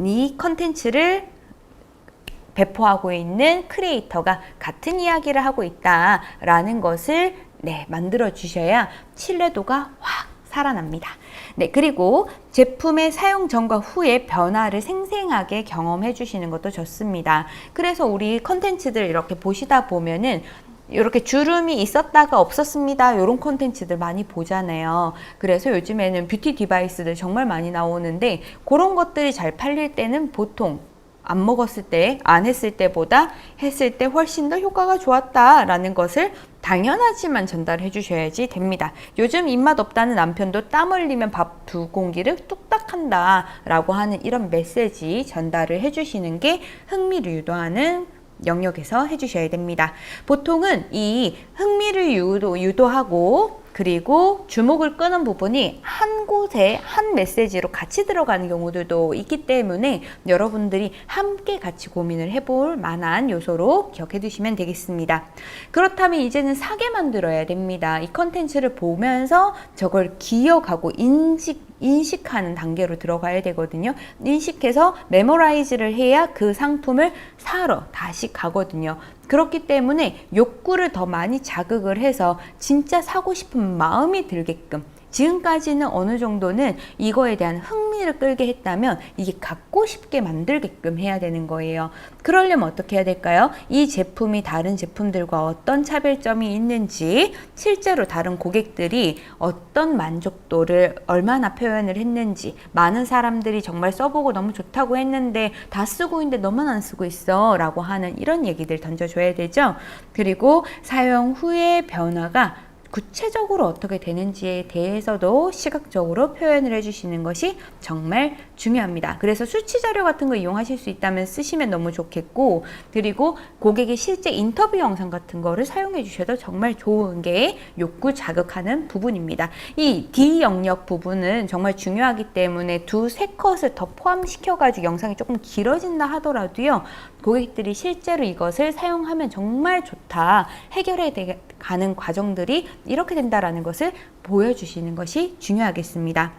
이 컨텐츠를 배포하고 있는 크리에이터가 같은 이야기를 하고 있다라는 것을 만들어 주셔야 신뢰도가 확 살아납니다. 네, 그리고 제품의 사용 전과 후의 변화를 생생하게 경험해 주시는 것도 좋습니다. 그래서 우리 컨텐츠들 이렇게 보시다 보면은 이렇게 주름이 있었다가 없었습니다. 이런 콘텐츠들 많이 보잖아요. 그래서 요즘에는 뷰티 디바이스들 정말 많이 나오는데 그런 것들이 잘 팔릴 때는 보통 안 먹었을 때, 안 했을 때보다 했을 때 훨씬 더 효과가 좋았다라는 것을 당연하지만 전달해 주셔야지 됩니다. 요즘 입맛 없다는 남편도 땀 흘리면 밥 2공기를 뚝딱 한다 라고 하는 이런 메시지 전달을 해 주시는 게 흥미를 유도하는 영역에서 해주셔야 됩니다. 보통은 이 흥미를 유도하고 그리고 주목을 끄는 부분이 한 곳에 한 메시지로 같이 들어가는 경우들도 있기 때문에 여러분들이 함께 같이 고민을 해볼 만한 요소로 기억해 두시면 되겠습니다. 그렇다면 이제는 사게 만들어야 됩니다. 이 컨텐츠를 보면서 저걸 기억하고 인식하는 단계로 들어가야 되거든요. 인식해서 메모라이즈를 해야 그 상품을 사러 다시 가거든요. 그렇기 때문에 욕구를 더 많이 자극을 해서 진짜 사고 싶은 마음이 들게끔 지금까지는 어느 정도는 이거에 대한 흥미를 끌게 했다면 이게 갖고 싶게 만들게끔 해야 되는 거예요. 그러려면 어떻게 해야 될까요? 이 제품이 다른 제품들과 어떤 차별점이 있는지, 실제로 다른 고객들이 어떤 만족도를 얼마나 표현을 했는지, 많은 사람들이 정말 써보고 너무 좋다고 했는데 다 쓰고 있는데 너만 안 쓰고 있어 라고 하는 이런 얘기들 던져줘야 되죠. 그리고 사용 후의 변화가 구체적으로 어떻게 되는지에 대해서도 시각적으로 표현을 해주시는 것이 정말 중요합니다. 그래서 수치 자료 같은 거 이용하실 수 있다면 쓰시면 너무 좋겠고, 그리고 고객의 실제 인터뷰 영상 같은 거를 사용해 주셔도 정말 좋은 게 욕구 자극하는 부분입니다. 이 D 영역 부분은 정말 중요하기 때문에 두세 컷을 더 포함시켜 가지고 영상이 조금 길어진다 하더라도요, 고객들이 실제로 이것을 사용하면 정말 좋다, 해결해 가는 과정들이 이렇게 된다라는 것을 보여주시는 것이 중요하겠습니다.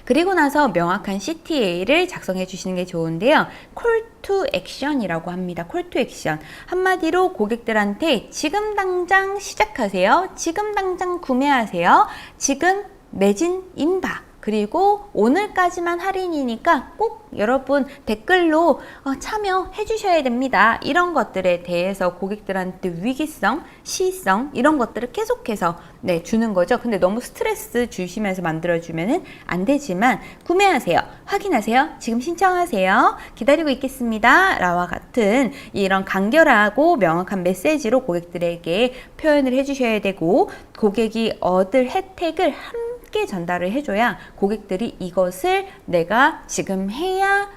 그리고 나서 명확한 CTA를 작성해 주시는 게 좋은데요. Call to Action이라고 합니다. Call to Action. 한마디로 고객들한테 지금 당장 시작하세요. 지금 당장 구매하세요. 지금 매진 임박. 그리고 오늘까지만 할인이니까 꼭 여러분 댓글로 참여해 주셔야 됩니다. 이런 것들에 대해서 고객들한테 위기성, 시의성 이런 것들을 계속해서 주는 거죠. 근데 너무 스트레스 주시면서 만들어주면은 안 되지만, 구매하세요, 확인하세요, 지금 신청하세요, 기다리고 있겠습니다 라와 같은 이런 간결하고 명확한 메시지로 고객들에게 표현을 해 주셔야 되고, 고객이 얻을 혜택을 함께 전달을 해줘야 고객들이 이것을 내가 지금 해야,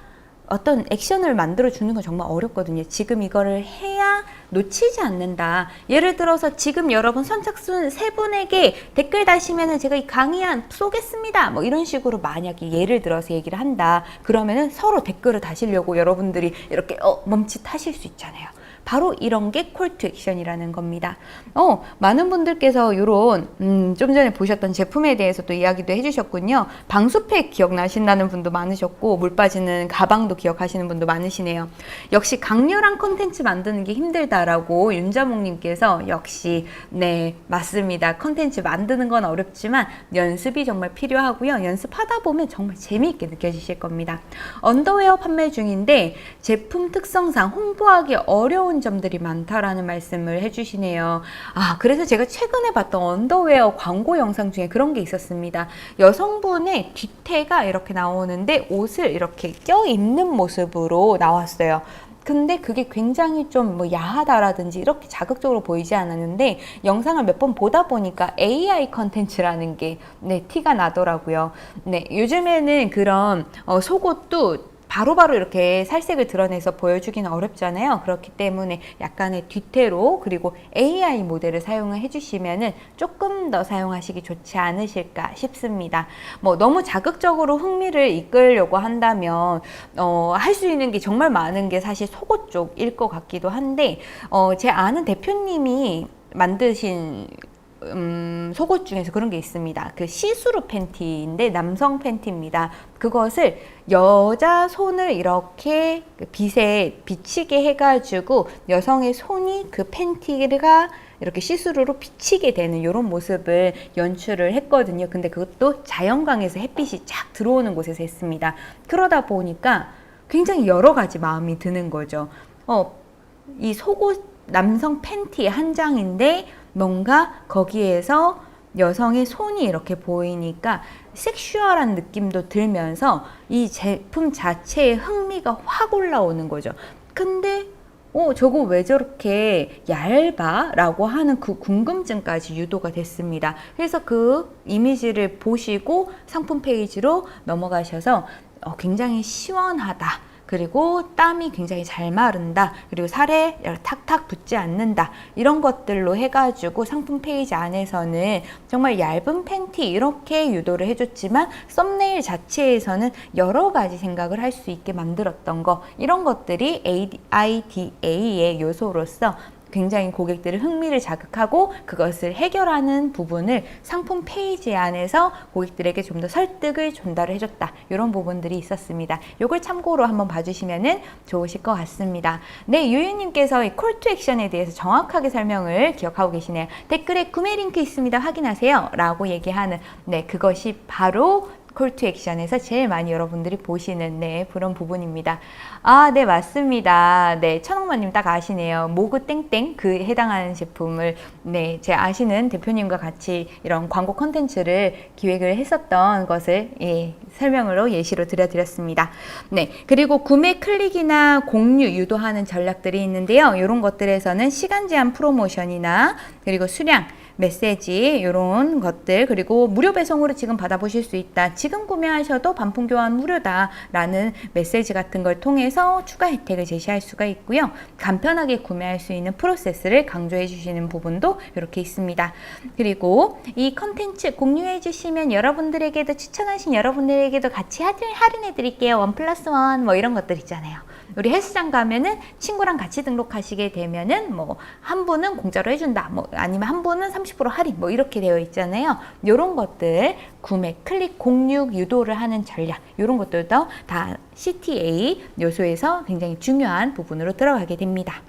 어떤 액션을 만들어 주는 건 정말 어렵거든요. 지금 이거를 해야 놓치지 않는다. 예를 들어서 지금 여러분 선착순 3분에게 댓글 다시면은 제가 이 강의안 쏘겠습니다. 뭐 이런 식으로 만약에 예를 들어서 얘기를 한다. 그러면은 서로 댓글을 다시려고 여러분들이 이렇게 멈칫하실 수 있잖아요. 바로 이런 게 콜 투 액션이라는 겁니다. 많은 분들께서 이런 좀 전에 보셨던 제품에 대해서 또 이야기도 해주셨군요. 방수팩 기억나신다는 분도 많으셨고, 물 빠지는 가방도 기억하시는 분도 많으시네요. 역시 강렬한 콘텐츠 만드는 게 힘들다라고 윤자몽님께서, 역시 네 맞습니다. 콘텐츠 만드는 건 어렵지만 연습이 정말 필요하고요. 연습하다 보면 정말 재미있게 느껴지실 겁니다. 언더웨어 판매 중인데 제품 특성상 홍보하기 어려운 점들이 많다라는 말씀을 해주시네요. 그래서 제가 최근에 봤던 언더웨어 광고 영상 중에 그런 게 있었습니다. 여성분의 뒤태가 이렇게 나오는데 옷을 이렇게 껴입는 모습으로 나왔어요. 근데 그게 굉장히 좀 야하다라든지 이렇게 자극적으로 보이지 않았는데, 영상을 몇 번 보다 보니까 AI 컨텐츠라는 게 티가 나더라고요. 요즘에는 그런 속옷도 바로바로 이렇게 살색을 드러내서 보여주기는 어렵잖아요. 그렇기 때문에 약간의 뒤태로, 그리고 AI 모델을 사용을 해주시면은 조금 더 사용하시기 좋지 않으실까 싶습니다. 너무 자극적으로 흥미를 이끌려고 한다면 할 수 있는 게 정말 많은 게 사실 속옷 쪽일 것 같기도 한데, 제 아는 대표님이 만드신 속옷 중에서 그런 게 있습니다. 그 시스루 팬티인데 남성 팬티입니다. 그것을 여자 손을 이렇게 빛에 비치게 해가지고 여성의 손이 그 팬티가 이렇게 시스루로 비치게 되는 이런 모습을 연출을 했거든요. 근데 그것도 자연광에서 햇빛이 쫙 들어오는 곳에서 했습니다. 그러다 보니까 굉장히 여러 가지 마음이 드는 거죠. 이 속옷 남성 팬티 한 장인데 뭔가 거기에서 여성의 손이 이렇게 보이니까 섹슈얼한 느낌도 들면서 이 제품 자체의 흥미가 확 올라오는 거죠. 근데 저거 왜 저렇게 얇아? 라고 하는 그 궁금증까지 유도가 됐습니다. 그래서 그 이미지를 보시고 상품 페이지로 넘어가셔서 굉장히 시원하다, 그리고 땀이 굉장히 잘 마른다, 그리고 살에 탁탁 붙지 않는다, 이런 것들로 해가지고 상품 페이지 안에서는 정말 얇은 팬티 이렇게 유도를 해줬지만 썸네일 자체에서는 여러 가지 생각을 할 수 있게 만들었던 거, 이런 것들이 AIDA의 요소로서 굉장히 고객들의 흥미를 자극하고 그것을 해결하는 부분을 상품 페이지 안에서 고객들에게 좀 더 설득을 전달을 해줬다. 이런 부분들이 있었습니다. 이걸 참고로 한번 봐주시면 좋으실 것 같습니다. 네, 유유님께서 이 콜 투 액션에 대해서 정확하게 설명을 기억하고 계시네요. 댓글에 구매 링크 있습니다. 확인하세요. 라고 얘기하는, 네, 그것이 바로 콜 투 액션에서 제일 많이 여러분들이 보시는, 네, 그런 부분입니다. 아, 네, 맞습니다. 네, 천억만님 딱 아시네요. 모그 땡땡 그 해당하는 제품을, 네, 제 아시는 대표님과 같이 이런 광고 콘텐츠를 기획을 했었던 것을, 예, 설명으로 예시로 드렸습니다. 네, 그리고 구매 클릭이나 공유 유도하는 전략들이 있는데요. 이런 것들에서는 시간 제한 프로모션이나 그리고 수량, 메시지 이런 것들, 그리고 무료 배송으로 지금 받아보실 수 있다, 지금 구매하셔도 반품 교환 무료다 라는 메시지 같은 걸 통해서 추가 혜택을 제시할 수가 있고요. 간편하게 구매할 수 있는 프로세스를 강조해 주시는 부분도 이렇게 있습니다. 그리고 이 컨텐츠 공유해 주시면 여러분들에게도, 추천하신 여러분들에게도 같이 할인해 드릴게요. 1+1 뭐 이런 것들 있잖아요. 우리 헬스장 가면은 친구랑 같이 등록하시게 되면은 뭐 한 분은 공짜로 해준다, 뭐 아니면 한 분은 30% 할인, 뭐 이렇게 되어 있잖아요. 이런 것들, 구매, 클릭, 공유, 유도를 하는 전략, 이런 것들도 다 CTA 요소에서 굉장히 중요한 부분으로 들어가게 됩니다.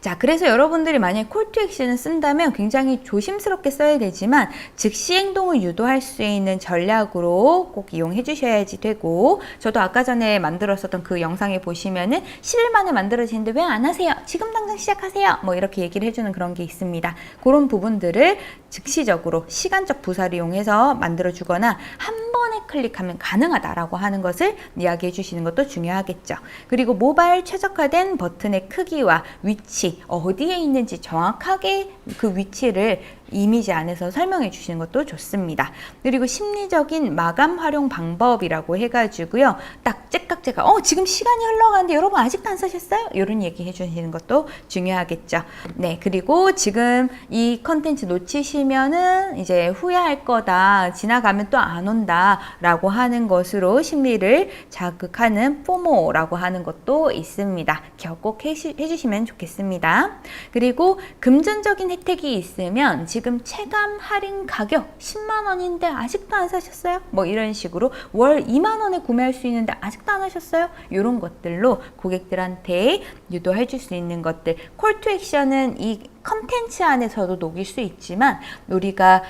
자, 그래서 여러분들이 만약에 콜 투 액션을 쓴다면 굉장히 조심스럽게 써야 되지만 즉시 행동을 유도할 수 있는 전략으로 꼭 이용해 주셔야지 되고, 저도 아까 전에 만들었었던 그 영상에 보시면은 10일 만에 만들어지는데 왜 안 하세요? 지금 당장 시작하세요. 뭐 이렇게 얘기를 해주는 그런 게 있습니다. 그런 부분들을 즉시적으로 시간적 부사를 이용해서 만들어주거나 한 번에 클릭하면 가능하다라고 하는 것을 이야기해 주시는 것도 중요하겠죠. 그리고 모바일 최적화된 버튼의 크기와 위치, 어디에 있는지 정확하게 그 위치를 이미지 안에서 설명해 주시는 것도 좋습니다. 그리고 심리적인 마감 활용 방법이라고 해가지고요, 딱 째깍째깍 지금 시간이 흘러가는데 여러분 아직도 안 사셨어요? 이런 얘기 해주시는 것도 중요하겠죠. 네, 그리고 지금 이 컨텐츠 놓치시면은 이제 후회할 거다, 지나가면 또 안 온다 라고 하는 것으로 심리를 자극하는 포모라고 하는 것도 있습니다. 기억 꼭 해주시면 좋겠습니다. 그리고 금전적인 혜택이 있으면 지금 체감 할인 가격 10만 원인데 아직도 안 사셨어요? 뭐 이런 식으로 월 2만 원에 구매할 수 있는데 아직도 안 하셨어요? 이런 것들로 고객들한테 유도해 줄 수 있는 것들. 콜 투 액션은 이 컨텐츠 안에서도 녹일 수 있지만 우리가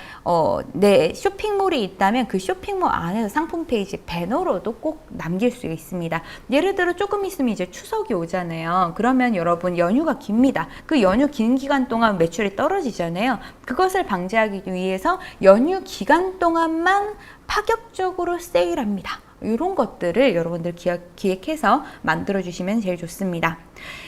내 쇼핑몰이 있다면 그 쇼핑몰 안에서 상품 페이지 배너로도 꼭 남길 수 있습니다. 예를 들어 조금 있으면 이제 추석이 오잖아요. 그러면 여러분 연휴가 깁니다. 그 연휴 긴 기간 동안 매출이 떨어지잖아요. 그것을 방지하기 위해서 연휴 기간 동안만 파격적으로 세일합니다. 이런 것들을 여러분들 기획해서 만들어주시면 제일 좋습니다.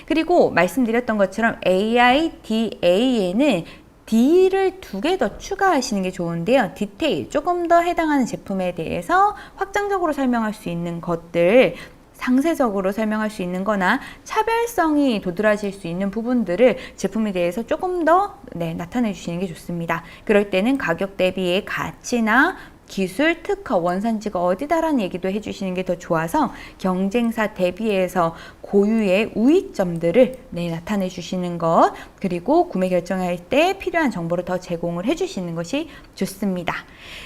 그리고 말씀드렸던 것처럼 AIDA에는 D를 2개 더 추가하시는 게 좋은데요. 디테일, 조금 더 해당하는 제품에 대해서 확장적으로 설명할 수 있는 것들, 상세적으로 설명할 수 있는 거나 차별성이 도드라질 수 있는 부분들을 제품에 대해서 조금 더 나타내 주시는 게 좋습니다. 그럴 때는 가격 대비의 가치나 기술, 특허, 원산지가 어디다라는 얘기도 해주시는 게 더 좋아서 경쟁사 대비해서 고유의 우위점들을 나타내 주시는 것, 그리고 구매 결정할 때 필요한 정보를 더 제공을 해주시는 것이 좋습니다.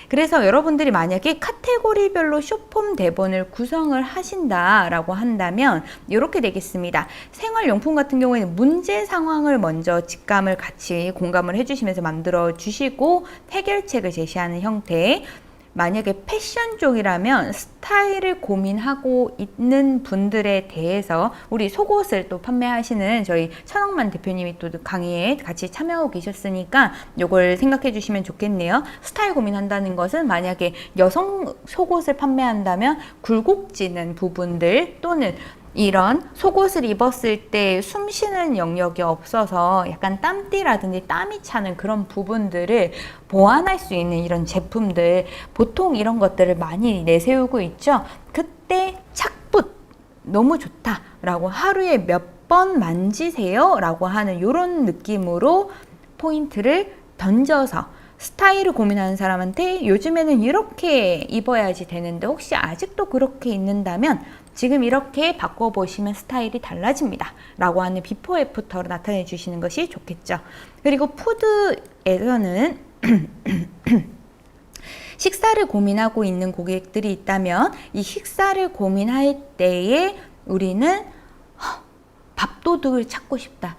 그래서 여러분들이 만약에 카테고리별로 쇼폼 대본을 구성을 하신다라고 한다면 이렇게 되겠습니다. 생활용품 같은 경우에는 문제 상황을 먼저 직감을 같이 공감을 해주시면서 만들어 주시고 해결책을 제시하는 형태. 만약에 패션 쪽이라면 스타일을 고민하고 있는 분들에 대해서, 우리 속옷을 또 판매하시는 저희 천억만 대표님이 또 강의에 같이 참여하고 계셨으니까 이걸 생각해 주시면 좋겠네요. 스타일 고민한다는 것은 만약에 여성 속옷을 판매한다면 굴곡지는 부분들, 또는 이런 속옷을 입었을 때 숨 쉬는 영역이 없어서 약간 땀띠라든지 땀이 차는 그런 부분들을 보완할 수 있는 이런 제품들, 보통 이런 것들을 많이 내세우고 있죠. 그때 착붙 너무 좋다 라고, 하루에 몇 번 만지세요 라고 하는 이런 느낌으로 포인트를 던져서 스타일을 고민하는 사람한테 요즘에는 이렇게 입어야지 되는데 혹시 아직도 그렇게 입는다면 지금 이렇게 바꿔보시면 스타일이 달라집니다. 라고 하는 비포 애프터로 나타내 주시는 것이 좋겠죠. 그리고 푸드에서는 식사를 고민하고 있는 고객들이 있다면 이 식사를 고민할 때에 우리는 밥도둑을 찾고 싶다.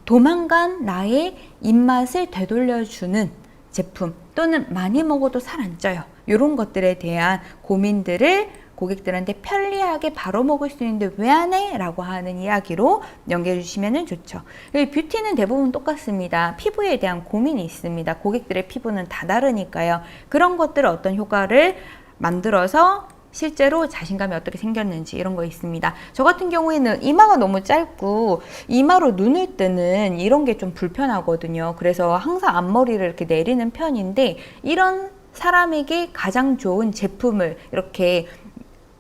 도망간 나의 입맛을 되돌려주는 제품 또는 많이 먹어도 살 안 쪄요. 이런 것들에 대한 고민들을 고객들한테 편리하게 바로 먹을 수 있는데 왜 안 해? 라고 하는 이야기로 연결해 주시면 좋죠. 뷰티는 대부분 똑같습니다. 피부에 대한 고민이 있습니다. 고객들의 피부는 다 다르니까요. 그런 것들을 어떤 효과를 만들어서 실제로 자신감이 어떻게 생겼는지 이런 거 있습니다. 저 같은 경우에는 이마가 너무 짧고 이마로 눈을 뜨는 이런 게 좀 불편하거든요. 그래서 항상 앞머리를 이렇게 내리는 편인데 이런 사람에게 가장 좋은 제품을 이렇게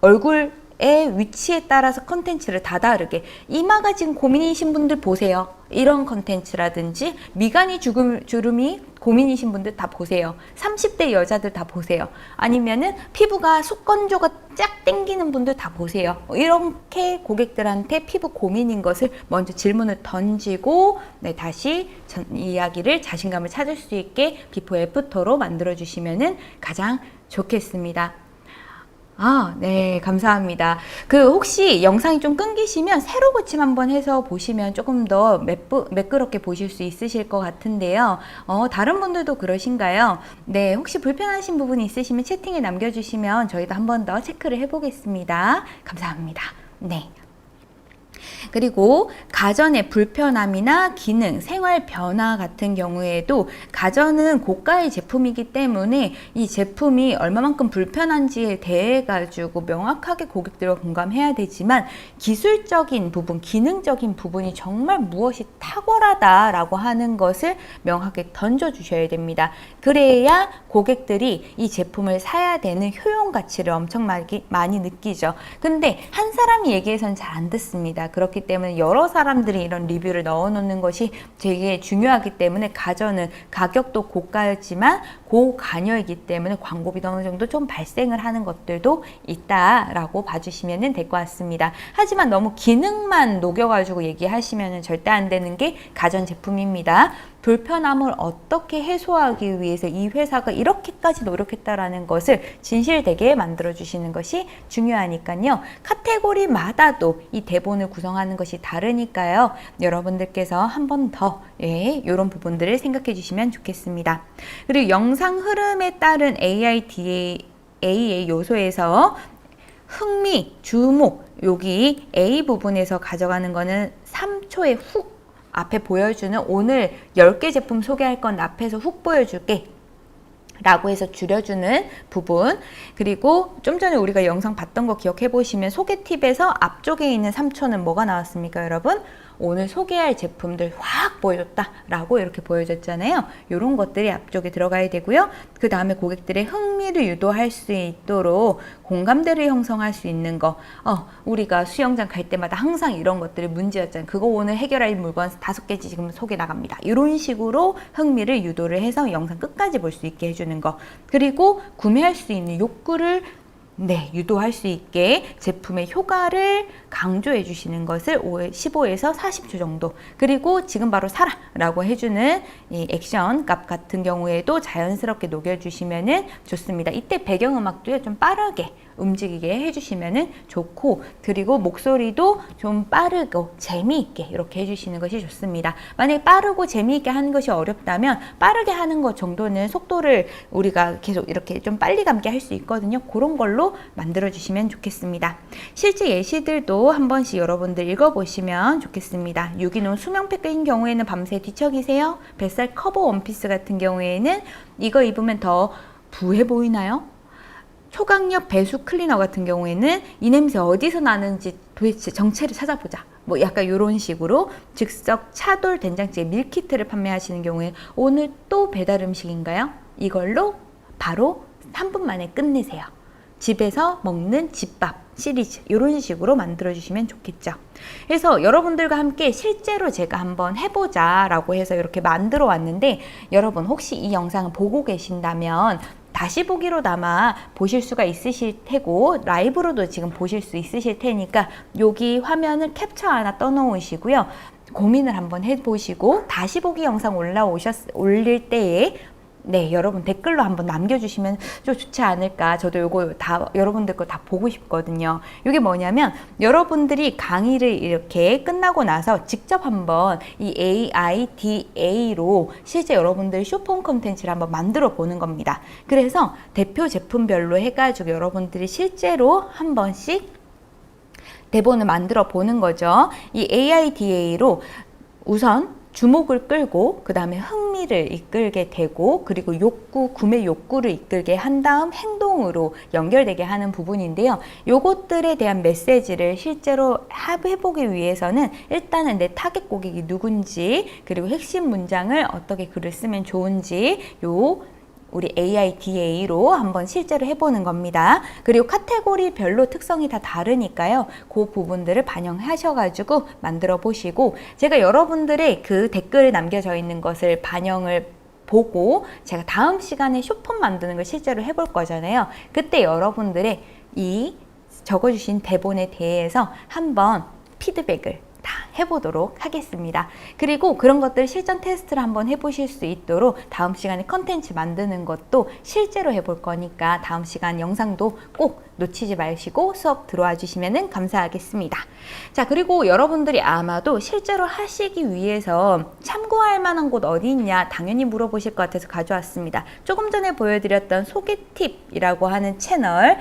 얼굴의 위치에 따라서 컨텐츠를 다 다르게 이마가 지금 고민이신 분들 보세요. 이런 컨텐츠라든지 미간이 주름이 고민이신 분들 다 보세요. 30대 여자들 다 보세요. 아니면은 피부가 속건조가 쫙 땡기는 분들 다 보세요. 이렇게 고객들한테 피부 고민인 것을 먼저 질문을 던지고 다시 이야기를 자신감을 찾을 수 있게 비포 애프터로 만들어 주시면은 가장 좋겠습니다. 네, 감사합니다. 혹시 영상이 좀 끊기시면 새로 고침 한번 해서 보시면 조금 더 매끄럽게 보실 수 있으실 것 같은데요. 다른 분들도 그러신가요? 네, 혹시 불편하신 부분이 있으시면 채팅에 남겨주시면 저희도 한 번 더 체크를 해보겠습니다. 감사합니다. 네. 그리고 가전의 불편함이나 기능, 생활 변화 같은 경우에도 가전은 고가의 제품이기 때문에 이 제품이 얼마만큼 불편한지에 대해 가지고 명확하게 고객들과 공감해야 되지만 기술적인 부분, 기능적인 부분이 정말 무엇이 탁월하다라고 하는 것을 명확하게 던져주셔야 됩니다. 그래야 고객들이 이 제품을 사야 되는 효용 가치를 엄청 많이 느끼죠. 근데 한 사람이 얘기해서는 잘 안 듣습니다. 그렇기 때문에 여러 사람들이 이런 리뷰를 넣어놓는 것이 되게 중요하기 때문에 가전은 가격도 고가였지만 고관여이기 때문에 광고비도 어느 정도 좀 발생을 하는 것들도 있다라고 봐주시면 될 것 같습니다. 하지만 너무 기능만 녹여가지고 얘기하시면 절대 안 되는 게 가전제품입니다. 불편함을 어떻게 해소하기 위해서 이 회사가 이렇게까지 노력했다라는 것을 진실되게 만들어주시는 것이 중요하니까요. 카테고리마다도 이 대본을 구성하는 것이 다르니까요. 여러분들께서 한 번 더 이런 부분들을 생각해 주시면 좋겠습니다. 그리고 영상 흐름에 따른 AIDA의 요소에서 흥미, 주목, 여기 A 부분에서 가져가는 거는 3초의 훅 앞에 보여주는 오늘 10개 제품 소개할 건 앞에서 훅 보여줄게 라고 해서 줄여주는 부분, 그리고 좀 전에 우리가 영상 봤던 거 기억해 보시면 소개 팁에서 앞쪽에 있는 3초는 뭐가 나왔습니까, 여러분? 오늘 소개할 제품들 확 보여줬다 라고 이렇게 보여줬잖아요. 이런 것들이 앞쪽에 들어가야 되고요. 그 다음에 고객들의 흥미를 유도할 수 있도록 공감대를 형성할 수 있는 거, 우리가 수영장 갈 때마다 항상 이런 것들이 문제였잖아요. 그거 오늘 해결할 물건 5개 지금 소개 나갑니다. 이런 식으로 흥미를 유도를 해서 영상 끝까지 볼 수 있게 해주는 거, 그리고 구매할 수 있는 욕구를 유도할 수 있게 제품의 효과를 강조해 주시는 것을 15에서 40초 정도, 그리고 지금 바로 사라 라고 해주는 이 액션 값 같은 경우에도 자연스럽게 녹여주시면 좋습니다. 이때 배경음악도요 좀 빠르게 움직이게 해주시면 좋고, 그리고 목소리도 좀 빠르고 재미있게 이렇게 해주시는 것이 좋습니다. 만약에 빠르고 재미있게 하는 것이 어렵다면 빠르게 하는 것 정도는 속도를 우리가 계속 이렇게 좀 빨리 감게 할 수 있거든요. 그런 걸로 만들어 주시면 좋겠습니다. 실제 예시들도 한 번씩 여러분들 읽어보시면 좋겠습니다. 유기농 수면팩인 경우에는 밤새 뒤척이세요. 뱃살 커버 원피스 같은 경우에는 이거 입으면 더 부해 보이나요? 초강력 배수 클리너 같은 경우에는 이 냄새 어디서 나는지 도대체 정체를 찾아보자. 뭐 약간 이런 식으로 즉석 차돌 된장찌개 밀키트를 판매하시는 경우에 오늘 또 배달 음식인가요? 이걸로 바로 3분 만에 끝내세요. 집에서 먹는 집밥 시리즈 이런 식으로 만들어 주시면 좋겠죠. 그래서 여러분들과 함께 실제로 제가 한번 해보자 라고 해서 이렇게 만들어 왔는데, 여러분 혹시 이 영상을 보고 계신다면 다시 보기로나마 보실 수가 있으실 테고 라이브로도 지금 보실 수 있으실 테니까 여기 화면을 캡처 하나 떠놓으시고요. 고민을 한번 해보시고 다시 보기 영상 올릴 때에 네, 여러분 댓글로 한번 남겨주시면 좀 좋지 않을까. 저도 요거 다 여러분들 거 다 보고 싶거든요. 이게 뭐냐면 여러분들이 강의를 이렇게 끝나고 나서 직접 한번 이 AIDA로 실제 여러분들 쇼폼 컨텐츠를 한번 만들어 보는 겁니다. 그래서 대표 제품별로 해가지고 여러분들이 실제로 한 번씩 대본을 만들어 보는 거죠. 이 AIDA로 우선 주목을 끌고 그 다음에 흥미를 이끌게 되고 그리고 구매 욕구를 이끌게 한 다음 행동으로 연결되게 하는 부분인데요. 요것들에 대한 메시지를 실제로 해보기 위해서는 일단은 내 타겟 고객이 누군지, 그리고 핵심 문장을 어떻게 글을 쓰면 좋은지 우리 AIDA로 한번 실제로 해보는 겁니다. 그리고 카테고리별로 특성이 다 다르니까요. 그 부분들을 반영하셔가지고 만들어 보시고, 제가 여러분들의 그 댓글에 남겨져 있는 것을 반영을 보고 제가 다음 시간에 쇼폼 만드는 걸 실제로 해볼 거잖아요. 그때 여러분들의 이 적어주신 대본에 대해서 한번 피드백을 다 해보도록 하겠습니다. 그리고 그런 것들 실전 테스트를 한번 해보실 수 있도록 다음 시간에 컨텐츠 만드는 것도 실제로 해볼 거니까 다음 시간 영상도 꼭 놓치지 마시고 수업 들어와 주시면 감사하겠습니다. 자, 그리고 여러분들이 아마도 실제로 하시기 위해서 참고할 만한 곳 어디 있냐 당연히 물어보실 것 같아서 가져왔습니다. 조금 전에 보여드렸던 소개팁이라고 하는 채널을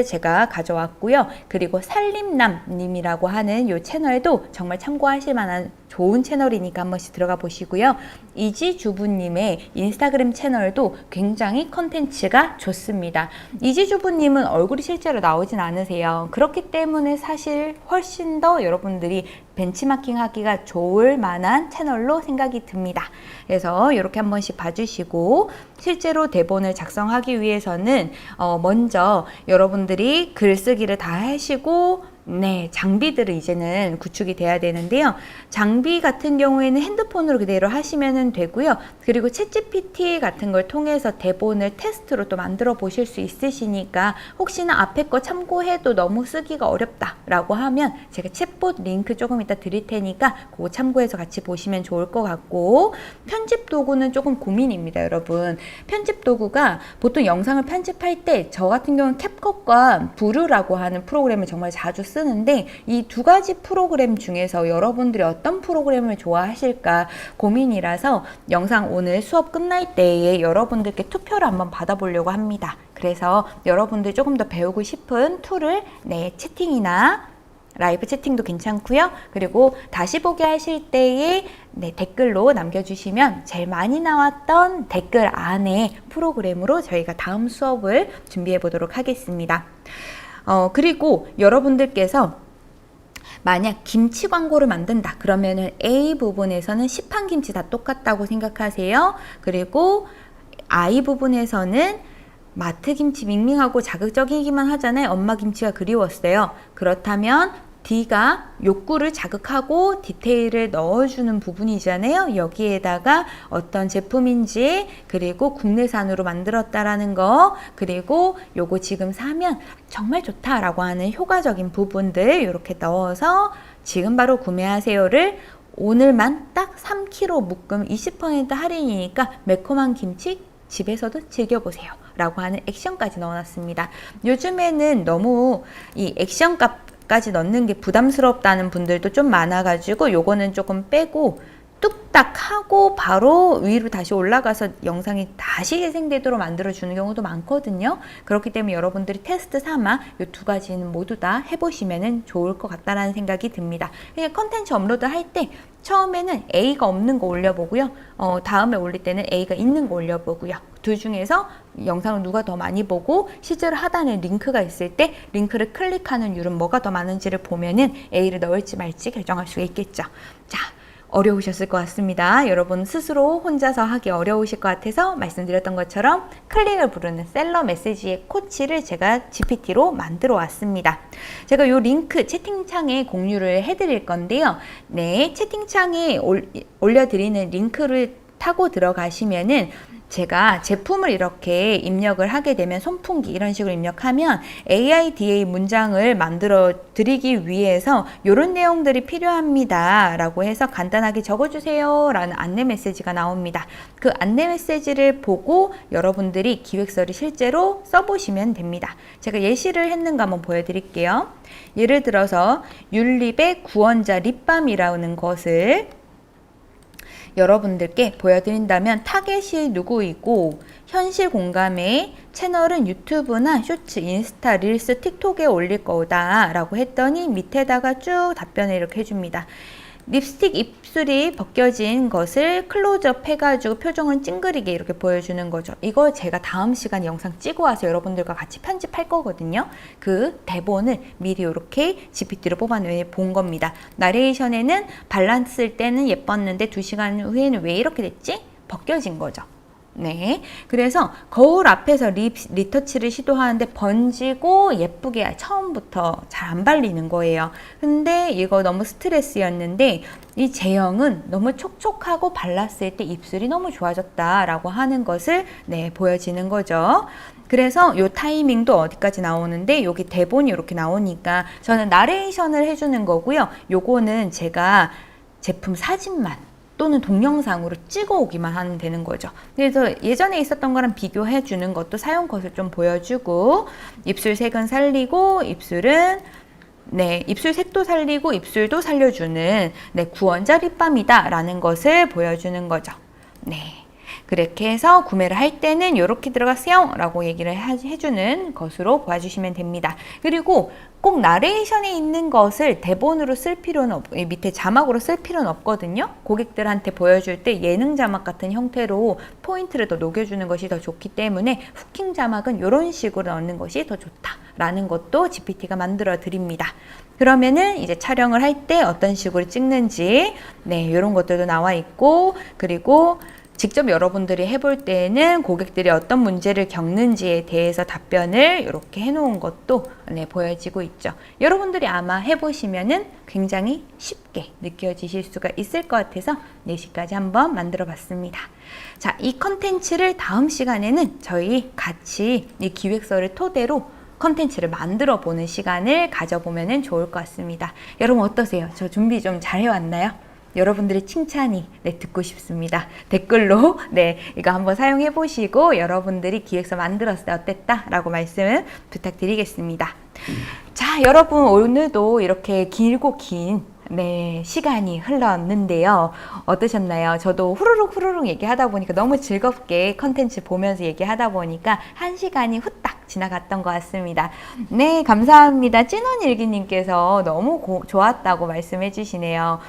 제가 가져왔고요. 그리고 살림남님이라고 하는 이 채널도 정말 참고하실 만한 좋은 채널이니까 한 번씩 들어가 보시고요. 이지주부님의 인스타그램 채널도 굉장히 컨텐츠가 좋습니다. 이지주부님은 얼굴이 실제로 나오진 않으세요. 그렇기 때문에 사실 훨씬 더 여러분들이 벤치마킹 하기가 좋을 만한 채널로 생각이 듭니다. 그래서 이렇게 한 번씩 봐주시고, 실제로 대본을 작성하기 위해서는 먼저 여러분들이 글쓰기를 다 하시고 네, 장비들을 이제는 구축이 돼야 되는데요. 장비 같은 경우에는 핸드폰으로 그대로 하시면 되고요. 그리고 챗GPT 같은 걸 통해서 대본을 테스트로 또 만들어 보실 수 있으시니까 혹시나 앞에 거 참고해도 너무 쓰기가 어렵다라고 하면 제가 챗봇 링크 조금 이따 드릴 테니까 그거 참고해서 같이 보시면 좋을 것 같고, 편집 도구는 조금 고민입니다, 여러분. 편집 도구가 보통 영상을 편집할 때 저 같은 경우는 캡컷과 브루라고 하는 프로그램을 정말 자주 쓰는데, 이 두 가지 프로그램 중에서 여러분들이 어떤 프로그램을 좋아하실까 고민이라서 영상 오늘 수업 끝날 때에 여러분들께 투표를 한번 받아보려고 합니다. 그래서 여러분들 조금 더 배우고 싶은 툴을 채팅이나 라이브 채팅도 괜찮고요. 그리고 다시 보기 하실 때에 댓글로 남겨주시면 제일 많이 나왔던 댓글 안에 프로그램으로 저희가 다음 수업을 준비해 보도록 하겠습니다. 그리고 여러분들께서 만약 김치 광고를 만든다 그러면은 A 부분에서는 시판 김치 다 똑같다고 생각하세요. 그리고 I 부분에서는 마트 김치 밍밍하고 자극적이기만 하잖아요. 엄마 김치가 그리웠어요. 그렇다면 D가 욕구를 자극하고 디테일을 넣어주는 부분이잖아요. 여기에다가 어떤 제품인지, 그리고 국내산으로 만들었다라는 거, 그리고 요거 지금 사면 정말 좋다라고 하는 효과적인 부분들 이렇게 넣어서 지금 바로 구매하세요를 오늘만 딱 3kg 묶음 20% 할인이니까 매콤한 김치 집에서도 즐겨보세요 라고 하는 액션까지 넣어놨습니다. 요즘에는 너무 이 액션값까지 넣는 게 부담스럽다는 분들도 좀 많아가지고 요거는 조금 빼고 뚝딱 하고 바로 위로 다시 올라가서 영상이 다시 재생되도록 만들어주는 경우도 많거든요. 그렇기 때문에 여러분들이 테스트 삼아 이 두 가지는 모두 다 해보시면 좋을 것 같다라는 생각이 듭니다. 그냥 컨텐츠 업로드 할 때 처음에는 A가 없는 거 올려보고요. 다음에 올릴 때는 A가 있는 거 올려보고요. 둘 중에서 영상을 누가 더 많이 보고 실제로 하단에 링크가 있을 때 링크를 클릭하는 율은 뭐가 더 많은지를 보면은 A를 넣을지 말지 결정할 수가 있겠죠. 자, 어려우셨을 것 같습니다. 여러분 스스로 혼자서 하기 어려우실 것 같아서 말씀드렸던 것처럼 클릭을 부르는 셀러 메시지의 코치를 제가 GPT로 만들어 왔습니다. 제가 요 링크 채팅창에 공유를 해드릴 건데요. 네, 채팅창에 올려드리는 링크를 타고 들어가시면은 제가 제품을 이렇게 입력을 하게 되면 손풍기 이런 식으로 입력하면 AIDA 문장을 만들어 드리기 위해서 이런 내용들이 필요합니다 라고 해서 간단하게 적어주세요 라는 안내 메시지가 나옵니다. 그 안내 메시지를 보고 여러분들이 기획서를 실제로 써보시면 됩니다. 제가 예시를 했는가 한번 보여드릴게요. 예를 들어서 율립의 구원자 립밤이라는 것을 여러분들께 보여드린다면 타겟이 누구이고 현실 공감의 채널은 유튜브나 쇼츠, 인스타, 릴스, 틱톡에 올릴 거다 라고 했더니 밑에다가 쭉 답변을 이렇게 해줍니다. 립스틱 입술이 벗겨진 것을 클로즈업 해가지고 표정은 찡그리게 이렇게 보여주는 거죠. 이거 제가 다음 시간에 영상 찍어 와서 여러분들과 같이 편집할 거거든요. 그 대본을 미리 이렇게 GPT로 뽑아내 본 겁니다. 나레이션에는 발랐을 때는 예뻤는데 2시간 후에는 왜 이렇게 됐지? 벗겨진 거죠. 네, 그래서 거울 앞에서 리터치를 시도하는데 번지고 예쁘게 처음부터 잘 안 발리는 거예요. 근데 이거 너무 스트레스였는데 이 제형은 너무 촉촉하고 발랐을 때 입술이 너무 좋아졌다라고 하는 것을 보여지는 거죠. 그래서 요 타이밍도 어디까지 나오는데 여기 대본이 이렇게 나오니까 저는 나레이션을 해주는 거고요. 요거는 제가 제품 사진만 또는 동영상으로 찍어 오기만 하면 되는 거죠. 그래서 예전에 있었던 거랑 비교해 주는 것도 사용 컷을 좀 보여주고 입술 색은 살리고 입술은 입술 색도 살리고 입술도 살려주는 구원자 립밤이다 라는 것을 보여주는 거죠. 그렇게 해서 구매를 할 때는 이렇게 들어가세요 라고 얘기를 해주는 것으로 봐주시면 됩니다. 그리고 꼭 나레이션에 있는 것을 대본으로 쓸 필요는 밑에 자막으로 쓸 필요는 없거든요. 고객들한테 보여줄 때 예능 자막 같은 형태로 포인트를 더 녹여주는 것이 더 좋기 때문에 후킹 자막은 이런 식으로 넣는 것이 더 좋다라는 것도 GPT가 만들어 드립니다. 그러면은 이제 촬영을 할 때 어떤 식으로 찍는지 이런 것들도 나와 있고, 그리고 직접 여러분들이 해볼 때에는 고객들이 어떤 문제를 겪는지에 대해서 답변을 이렇게 해놓은 것도 보여지고 있죠. 여러분들이 아마 해보시면은 굉장히 쉽게 느껴지실 수가 있을 것 같아서 4시까지 한번 만들어 봤습니다. 자, 이 컨텐츠를 다음 시간에는 저희 같이 이 기획서를 토대로 컨텐츠를 만들어 보는 시간을 가져보면 좋을 것 같습니다. 여러분 어떠세요? 저 준비 좀 잘 해왔나요? 여러분들의 칭찬이 듣고 싶습니다. 댓글로 이거 한번 사용해 보시고 여러분들이 기획서 만들었을 때 어땠다? 라고 말씀 부탁드리겠습니다. 자, 여러분 오늘도 이렇게 길고 긴 시간이 흘렀는데요. 어떠셨나요? 저도 후루룩 얘기하다 보니까 너무 즐겁게 컨텐츠 보면서 얘기하다 보니까 1시간이 후딱 지나갔던 것 같습니다. 네, 감사합니다. 찐원일기님께서 너무 좋았다고 말씀해 주시네요.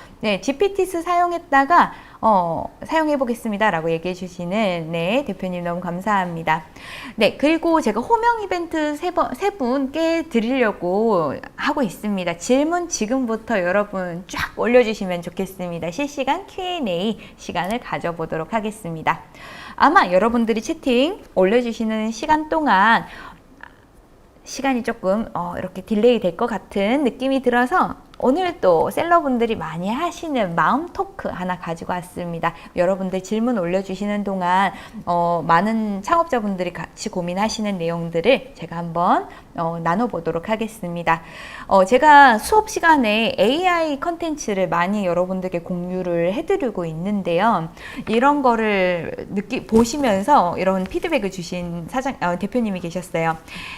GPT스 사용했다가 사용해 보겠습니다 라고 얘기해 주시는 대표님 너무 감사합니다. 그리고 제가 호명 이벤트 세 분께 드리려고 하고 있습니다. 질문 지금부터 여러분 쫙 올려주시면 좋겠습니다. 실시간 Q&A 시간을 가져보도록 하겠습니다. 아마 여러분들이 채팅 올려주시는 시간 동안 시간이 조금 이렇게 딜레이 될 것 같은 느낌이 들어서 오늘 또 셀러분들이 많이 하시는 마음 토크 하나 가지고 왔습니다. 여러분들 질문 올려주시는 동안 많은 창업자분들이 같이 고민하시는 내용들을 제가 한번 나눠보도록 하겠습니다. 제가 수업 시간에 AI 컨텐츠를 많이 여러분들께 공유를 해드리고 있는데요. 이런 거를 보시면서 이런 피드백을 주신 대표님이 계셨어요.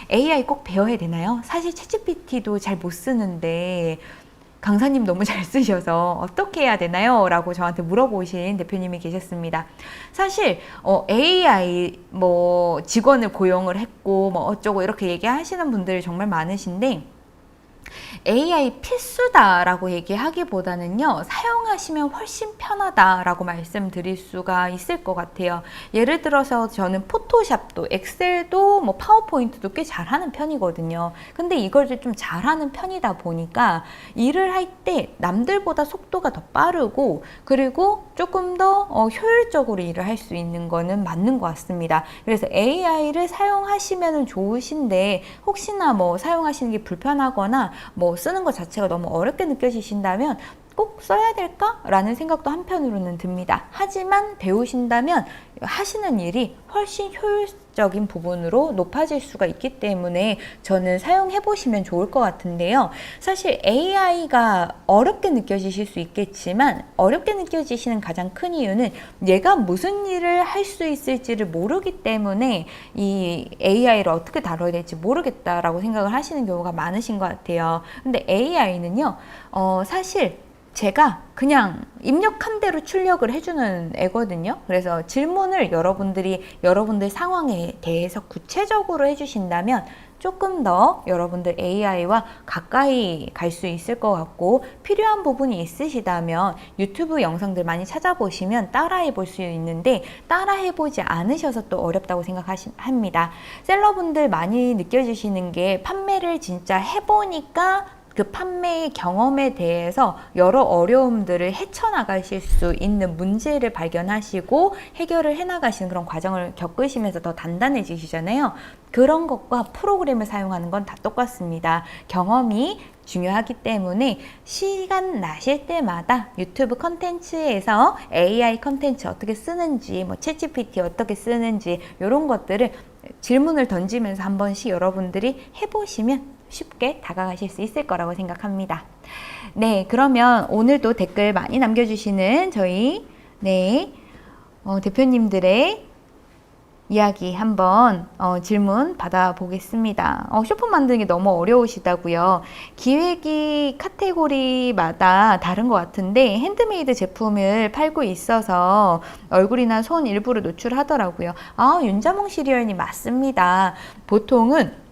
AI 꼭 배워야 되나요? 사실 챗GPT도 잘 못 쓰는데 강사님 너무 잘 쓰셔서 어떻게 해야 되나요? 라고 저한테 물어보신 대표님이 계셨습니다. 사실 AI 직원을 고용을 했고 어쩌고 이렇게 얘기하시는 분들이 정말 많으신데 AI 필수다라고 얘기하기보다는요, 사용하시면 훨씬 편하다라고 말씀드릴 수가 있을 것 같아요. 예를 들어서 저는 포토샵도, 엑셀도, 뭐 파워포인트도 꽤 잘하는 편이거든요. 근데 이걸 좀 잘하는 편이다 보니까 일을 할 때 남들보다 속도가 더 빠르고, 그리고 조금 더 효율적으로 일을 할 수 있는 거는 맞는 것 같습니다. 그래서 AI를 사용하시면 좋으신데, 혹시나 뭐 사용하시는 게 불편하거나 뭐 쓰는 것 자체가 너무 어렵게 느껴지신다면 꼭 써야 될까? 라는 생각도 한편으로는 듭니다. 하지만 배우신다면 하시는 일이 훨씬 효율적인 부분으로 높아질 수가 있기 때문에 저는 사용해 보시면 좋을 것 같은데요. 사실 AI가 어렵게 느껴지실 수 있겠지만, 어렵게 느껴지시는 가장 큰 이유는 얘가 무슨 일을 할 수 있을지를 모르기 때문에 이 AI를 어떻게 다뤄야 될지 모르겠다라고 생각을 하시는 경우가 많으신 것 같아요. 근데 AI는요, 사실 제가 그냥 입력한 대로 출력을 해주는 애거든요. 그래서 질문을 여러분들 상황에 대해서 구체적으로 해주신다면 조금 더 여러분들 AI와 가까이 갈 수 있을 것 같고, 필요한 부분이 있으시다면 유튜브 영상들 많이 찾아보시면 따라해 볼 수 있는데, 따라해 보지 않으셔서 또 어렵다고 생각합니다. 셀러분들 많이 느껴지시는 게, 판매를 진짜 해보니까 그 판매의 경험에 대해서 여러 어려움들을 헤쳐나가실 수 있는 문제를 발견하시고 해결을 해나가시는 그런 과정을 겪으시면서 더 단단해지시잖아요. 그런 것과 프로그램을 사용하는 건 다 똑같습니다. 경험이 중요하기 때문에 시간 나실 때마다 유튜브 컨텐츠에서 AI 컨텐츠 어떻게 쓰는지, 뭐 챗GPT 어떻게 쓰는지, 이런 것들을 질문을 던지면서 한 번씩 여러분들이 해보시면 쉽게 다가가실 수 있을 거라고 생각합니다. 네, 그러면 오늘도 댓글 많이 남겨주시는 저희 대표님들의 이야기 한번 질문 받아보겠습니다. 쇼폰 만드는 게 너무 어려우시다고요. 기획이 카테고리마다 다른 것 같은데 핸드메이드 제품을 팔고 있어서 얼굴이나 손 일부를 노출하더라고요. 윤자몽 시리얼님 맞습니다. 보통은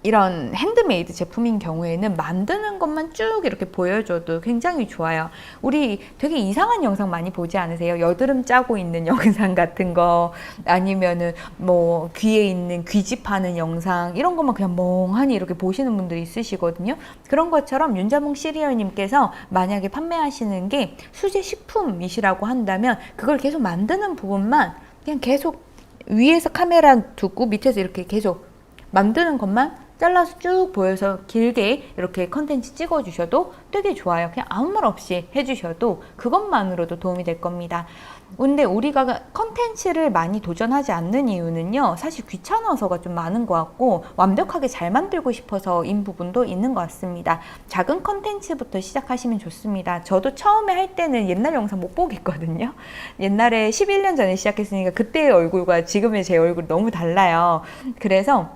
이런 핸드메이드 제품인 경우에는 만드는 것만 쭉 이렇게 보여줘도 굉장히 좋아요. 우리 되게 이상한 영상 많이 보지 않으세요? 여드름 짜고 있는 영상 같은 거, 아니면은 뭐 귀에 있는 귀집하는 영상, 이런 것만 그냥 멍하니 이렇게 보시는 분들이 있으시거든요. 그런 것처럼 윤자몽 시리얼님께서 만약에 판매하시는 게 수제 식품이시라고 한다면, 그걸 계속 만드는 부분만 그냥 계속 위에서 카메라 두고 밑에서 이렇게 계속 만드는 것만 잘라서 쭉 보여서 길게 이렇게 컨텐츠 찍어주셔도 되게 좋아요. 그냥 아무 말 없이 해주셔도 그것만으로도 도움이 될 겁니다. 근데 우리가 컨텐츠를 많이 도전하지 않는 이유는요, 사실 귀찮아서가 좀 많은 것 같고, 완벽하게 잘 만들고 싶어서인 부분도 있는 것 같습니다. 작은 컨텐츠부터 시작하시면 좋습니다. 저도 처음에 할 때는 옛날 영상 못 보겠거든요. 옛날에 11년 전에 시작했으니까 그때의 얼굴과 지금의 제 얼굴이 너무 달라요. 그래서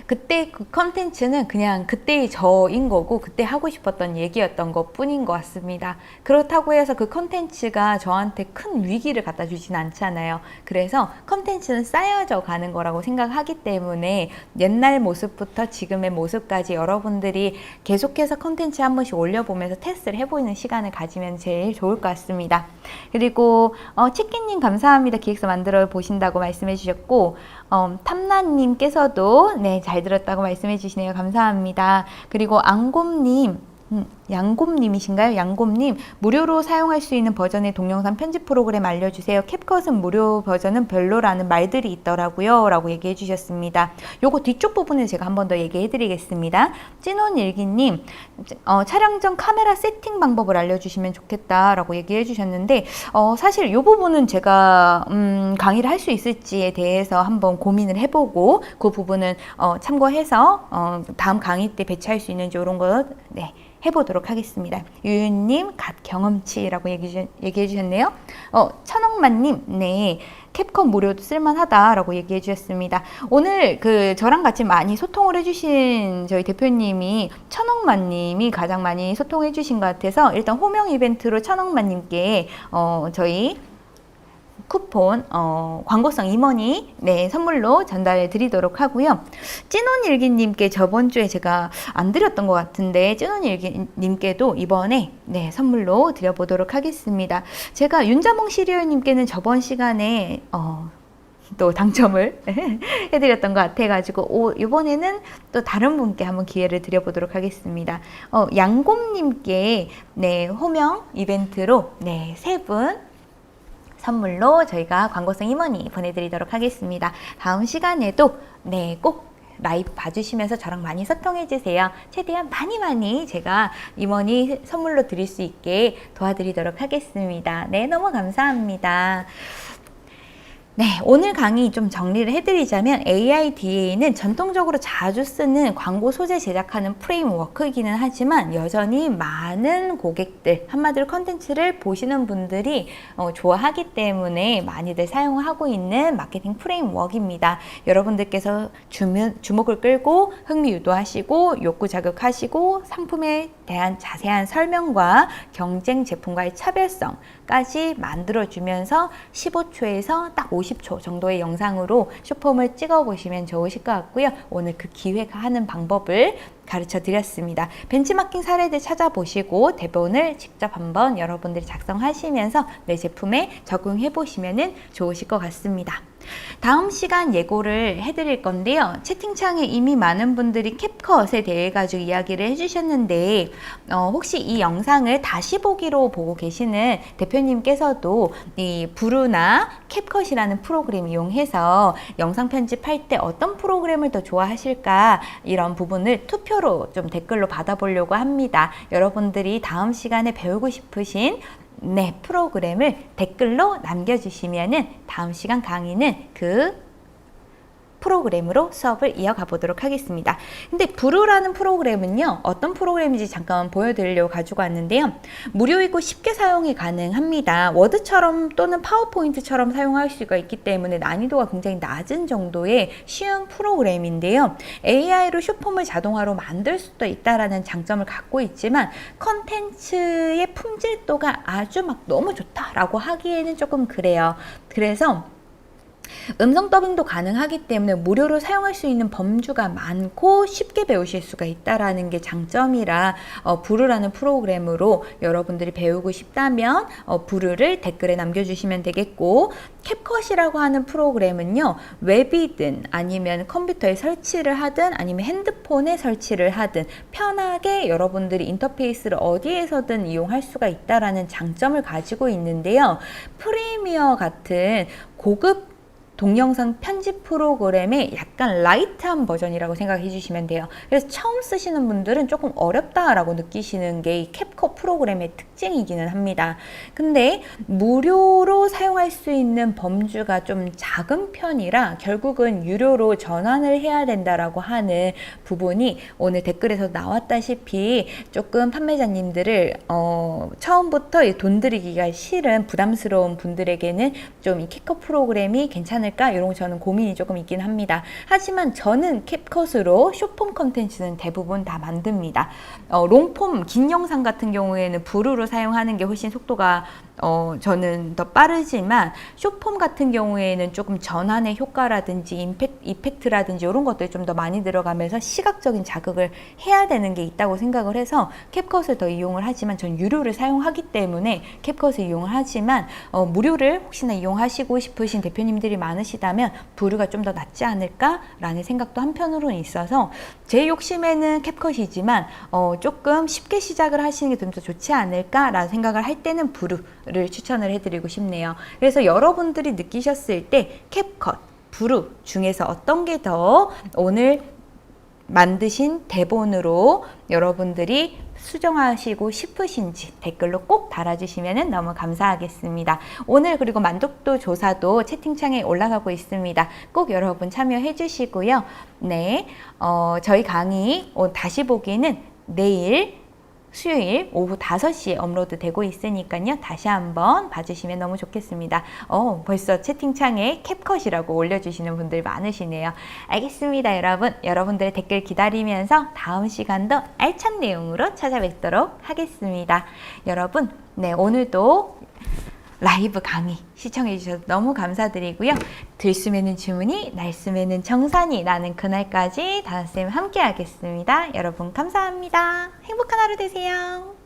그때 그 컨텐츠는 그냥 그때의 저인 거고, 그때 하고 싶었던 얘기였던 것 뿐인 것 같습니다. 그렇다고 해서 그 컨텐츠가 저한테 큰 위기를 갖다 주진 않잖아요. 그래서 컨텐츠는 쌓여져 가는 거라고 생각하기 때문에 옛날 모습부터 지금의 모습까지 여러분들이 계속해서 컨텐츠 한 번씩 올려보면서 테스트를 해보는 시간을 가지면 제일 좋을 것 같습니다. 그리고 치킨님 감사합니다. 기획서 만들어 보신다고 말씀해 주셨고, 탐나님께서도 잘 들었다고 말씀해 주시네요. 감사합니다. 그리고 앙곰님, 양곰님이신가요? 양곰님, 무료로 사용할 수 있는 버전의 동영상 편집 프로그램 알려주세요. 캡컷은 무료 버전은 별로라는 말들이 있더라고요. 라고 얘기해 주셨습니다. 요거 뒤쪽 부분을 제가 한 번 더 얘기해 드리겠습니다. 찐온일기님, 촬영 전 카메라 세팅 방법을 알려주시면 좋겠다 라고 얘기해 주셨는데, 사실 요 부분은 제가 강의를 할 수 있을지에 대해서 한번 고민을 해보고, 그 부분은 참고해서 다음 강의 때 배치할 수 있는지 이런 거 해보도록 하겠습니다. 유윤님, 갓 경험치라고 얘기해 주셨네요. 천억만님, 캡컷 무료도 쓸만하다라고 얘기해 주셨습니다. 오늘 저랑 같이 많이 소통을 해주신 저희 대표님이 천억만님이 가장 많이 소통해 주신 것 같아서, 일단 호명 이벤트로 천억만님께 저희 쿠폰 광고성 임원이 네, 선물로 전달해 드리도록 하고요. 찐온일기님께 저번 주에 제가 안 드렸던 것 같은데 찐온일기님께도 이번에 네, 선물로 드려보도록 하겠습니다. 제가 윤자몽 시리얼님께는 저번 시간에 또 당첨을 해드렸던 것 같아가지고 이번에는 또 다른 분께 한번 기회를 드려보도록 하겠습니다. 양곰님께 네, 호명 이벤트로 네, 3분 선물로 저희가 광고성 임원이 보내드리도록 하겠습니다. 다음 시간에도 네, 꼭 라이브 봐주시면서 저랑 많이 소통해주세요. 최대한 많이 제가 임원이 선물로 드릴 수 있게 도와드리도록 하겠습니다. 네, 너무 감사합니다. 네, 오늘 강의 좀 정리를 해드리자면 AIDA는 전통적으로 자주 쓰는 광고 소재 제작하는 프레임워크이기는 하지만 여전히 많은 고객들, 한마디로 컨텐츠를 보시는 분들이 좋아하기 때문에 많이들 사용하고 있는 마케팅 프레임워크입니다. 여러분들께서 주목을 끌고 흥미 유도하시고 욕구 자극하시고 상품에 대한 자세한 설명과 경쟁 제품과의 차별성까지 만들어주면서 15초에서 딱 50초 정도의 영상으로 쇼폼을 찍어보시면 좋으실 것 같고요. 오늘 그 기획하는 방법을 가르쳐 드렸습니다. 벤치마킹 사례들 찾아보시고 대본을 직접 한번 여러분들이 작성하시면서 내 제품에 적용해 보시면 좋으실 것 같습니다. 다음 시간 예고를 해드릴 건데요. 채팅창에 이미 많은 분들이 캡컷에 대해 가지고 이야기를 해주셨는데 혹시 이 영상을 다시 보기로 보고 계시는 대표님께서도 이 브루나 캡컷이라는 프로그램 이용해서 영상 편집할 때 어떤 프로그램을 더 좋아하실까 이런 부분을 투표로 좀 댓글로 받아보려고 합니다. 여러분들이 다음 시간에 배우고 싶으신 네, 프로그램을 댓글로 남겨주시면은 다음 시간 강의는 그 프로그램으로 수업을 이어가 보도록 하겠습니다. 근데 브루라는 프로그램은요, 어떤 프로그램인지 잠깐 보여드리려고 가지고 왔는데요. 무료이고 쉽게 사용이 가능합니다. 워드처럼 또는 파워포인트처럼 사용할 수가 있기 때문에 난이도가 굉장히 낮은 정도의 쉬운 프로그램인데요. AI로 쇼폼을 자동화로 만들 수도 있다라는 장점을 갖고 있지만 컨텐츠의 품질도가 아주 막 너무 좋다라고 하기에는 조금 그래요. 그래서 음성 더빙도 가능하기 때문에 무료로 사용할 수 있는 범주가 많고 쉽게 배우실 수가 있다라는 게 장점이라 브루라는 프로그램으로 여러분들이 배우고 싶다면 브루를 댓글에 남겨주시면 되겠고, 캡컷이라고 하는 프로그램은요, 웹이든 아니면 컴퓨터에 설치를 하든 아니면 핸드폰에 설치를 하든 편하게 여러분들이 인터페이스를 어디에서든 이용할 수가 있다라는 장점을 가지고 있는데요. 프리미어 같은 고급 동영상 편집 프로그램의 약간 라이트한 버전이라고 생각해 주시면 돼요. 그래서 처음 쓰시는 분들은 조금 어렵다라고 느끼시는 게 이 캡컷 프로그램의 특징이기는 합니다. 근데 무료로 사용할 수 있는 범주가 좀 작은 편이라 결국은 유료로 전환을 해야 된다라고 하는 부분이 오늘 댓글에서 나왔다시피 조금 판매자님들을 처음부터 돈 들이기가 싫은 부담스러운 분들에게는 좀 이 캡컷 프로그램이 괜찮을 이런 거 저는 고민이 조금 있긴 합니다. 하지만 저는 캡컷으로 숏폼 컨텐츠는 대부분 다 만듭니다. 롱폼, 긴 영상 같은 경우에는 브루로 사용하는 게 훨씬 속도가 저는 더 빠르지만 숏폼 같은 경우에는 조금 전환의 효과라든지 이펙트라든지 이런 것들이 좀 더 많이 들어가면서 시각적인 자극을 해야 되는 게 있다고 생각을 해서 캡컷을 더 이용을 하지만 전 유료를 사용하기 때문에 캡컷을 이용을 하지만 무료를 혹시나 이용하시고 싶으신 대표님들이 많으시다면 브루가 좀 더 낫지 않을까라는 생각도 한편으로는 있어서 제 욕심에는 캡컷이지만 조금 쉽게 시작을 하시는 게 좀 더 좋지 않을까라는 생각을 할 때는 브루를 추천을 해드리고 싶네요. 그래서 여러분들이 느끼셨을 때 캡컷, 브루 중에서 어떤 게 더 오늘 만드신 대본으로 여러분들이 수정하시고 싶으신지 댓글로 꼭 달아주시면 너무 감사하겠습니다. 오늘 그리고 만족도 조사도 채팅창에 올라가고 있습니다. 꼭 여러분 참여해 주시고요. 네, 저희 강의 다시 보기는 내일 수요일 오후 5시에 업로드 되고 있으니까요. 다시 한번 봐주시면 너무 좋겠습니다. 벌써 채팅창에 캡컷이라고 올려주시는 분들 많으시네요. 알겠습니다, 여러분. 여러분들의 댓글 기다리면서 다음 시간도 알찬 내용으로 찾아뵙도록 하겠습니다. 여러분, 네, 오늘도 라이브 강의 시청해 주셔서 너무 감사드리고요. 들숨에는 주문이, 날숨에는 정산이 나는 그날까지 다나쌤 함께 하겠습니다. 여러분 감사합니다. 행복한 하루 되세요.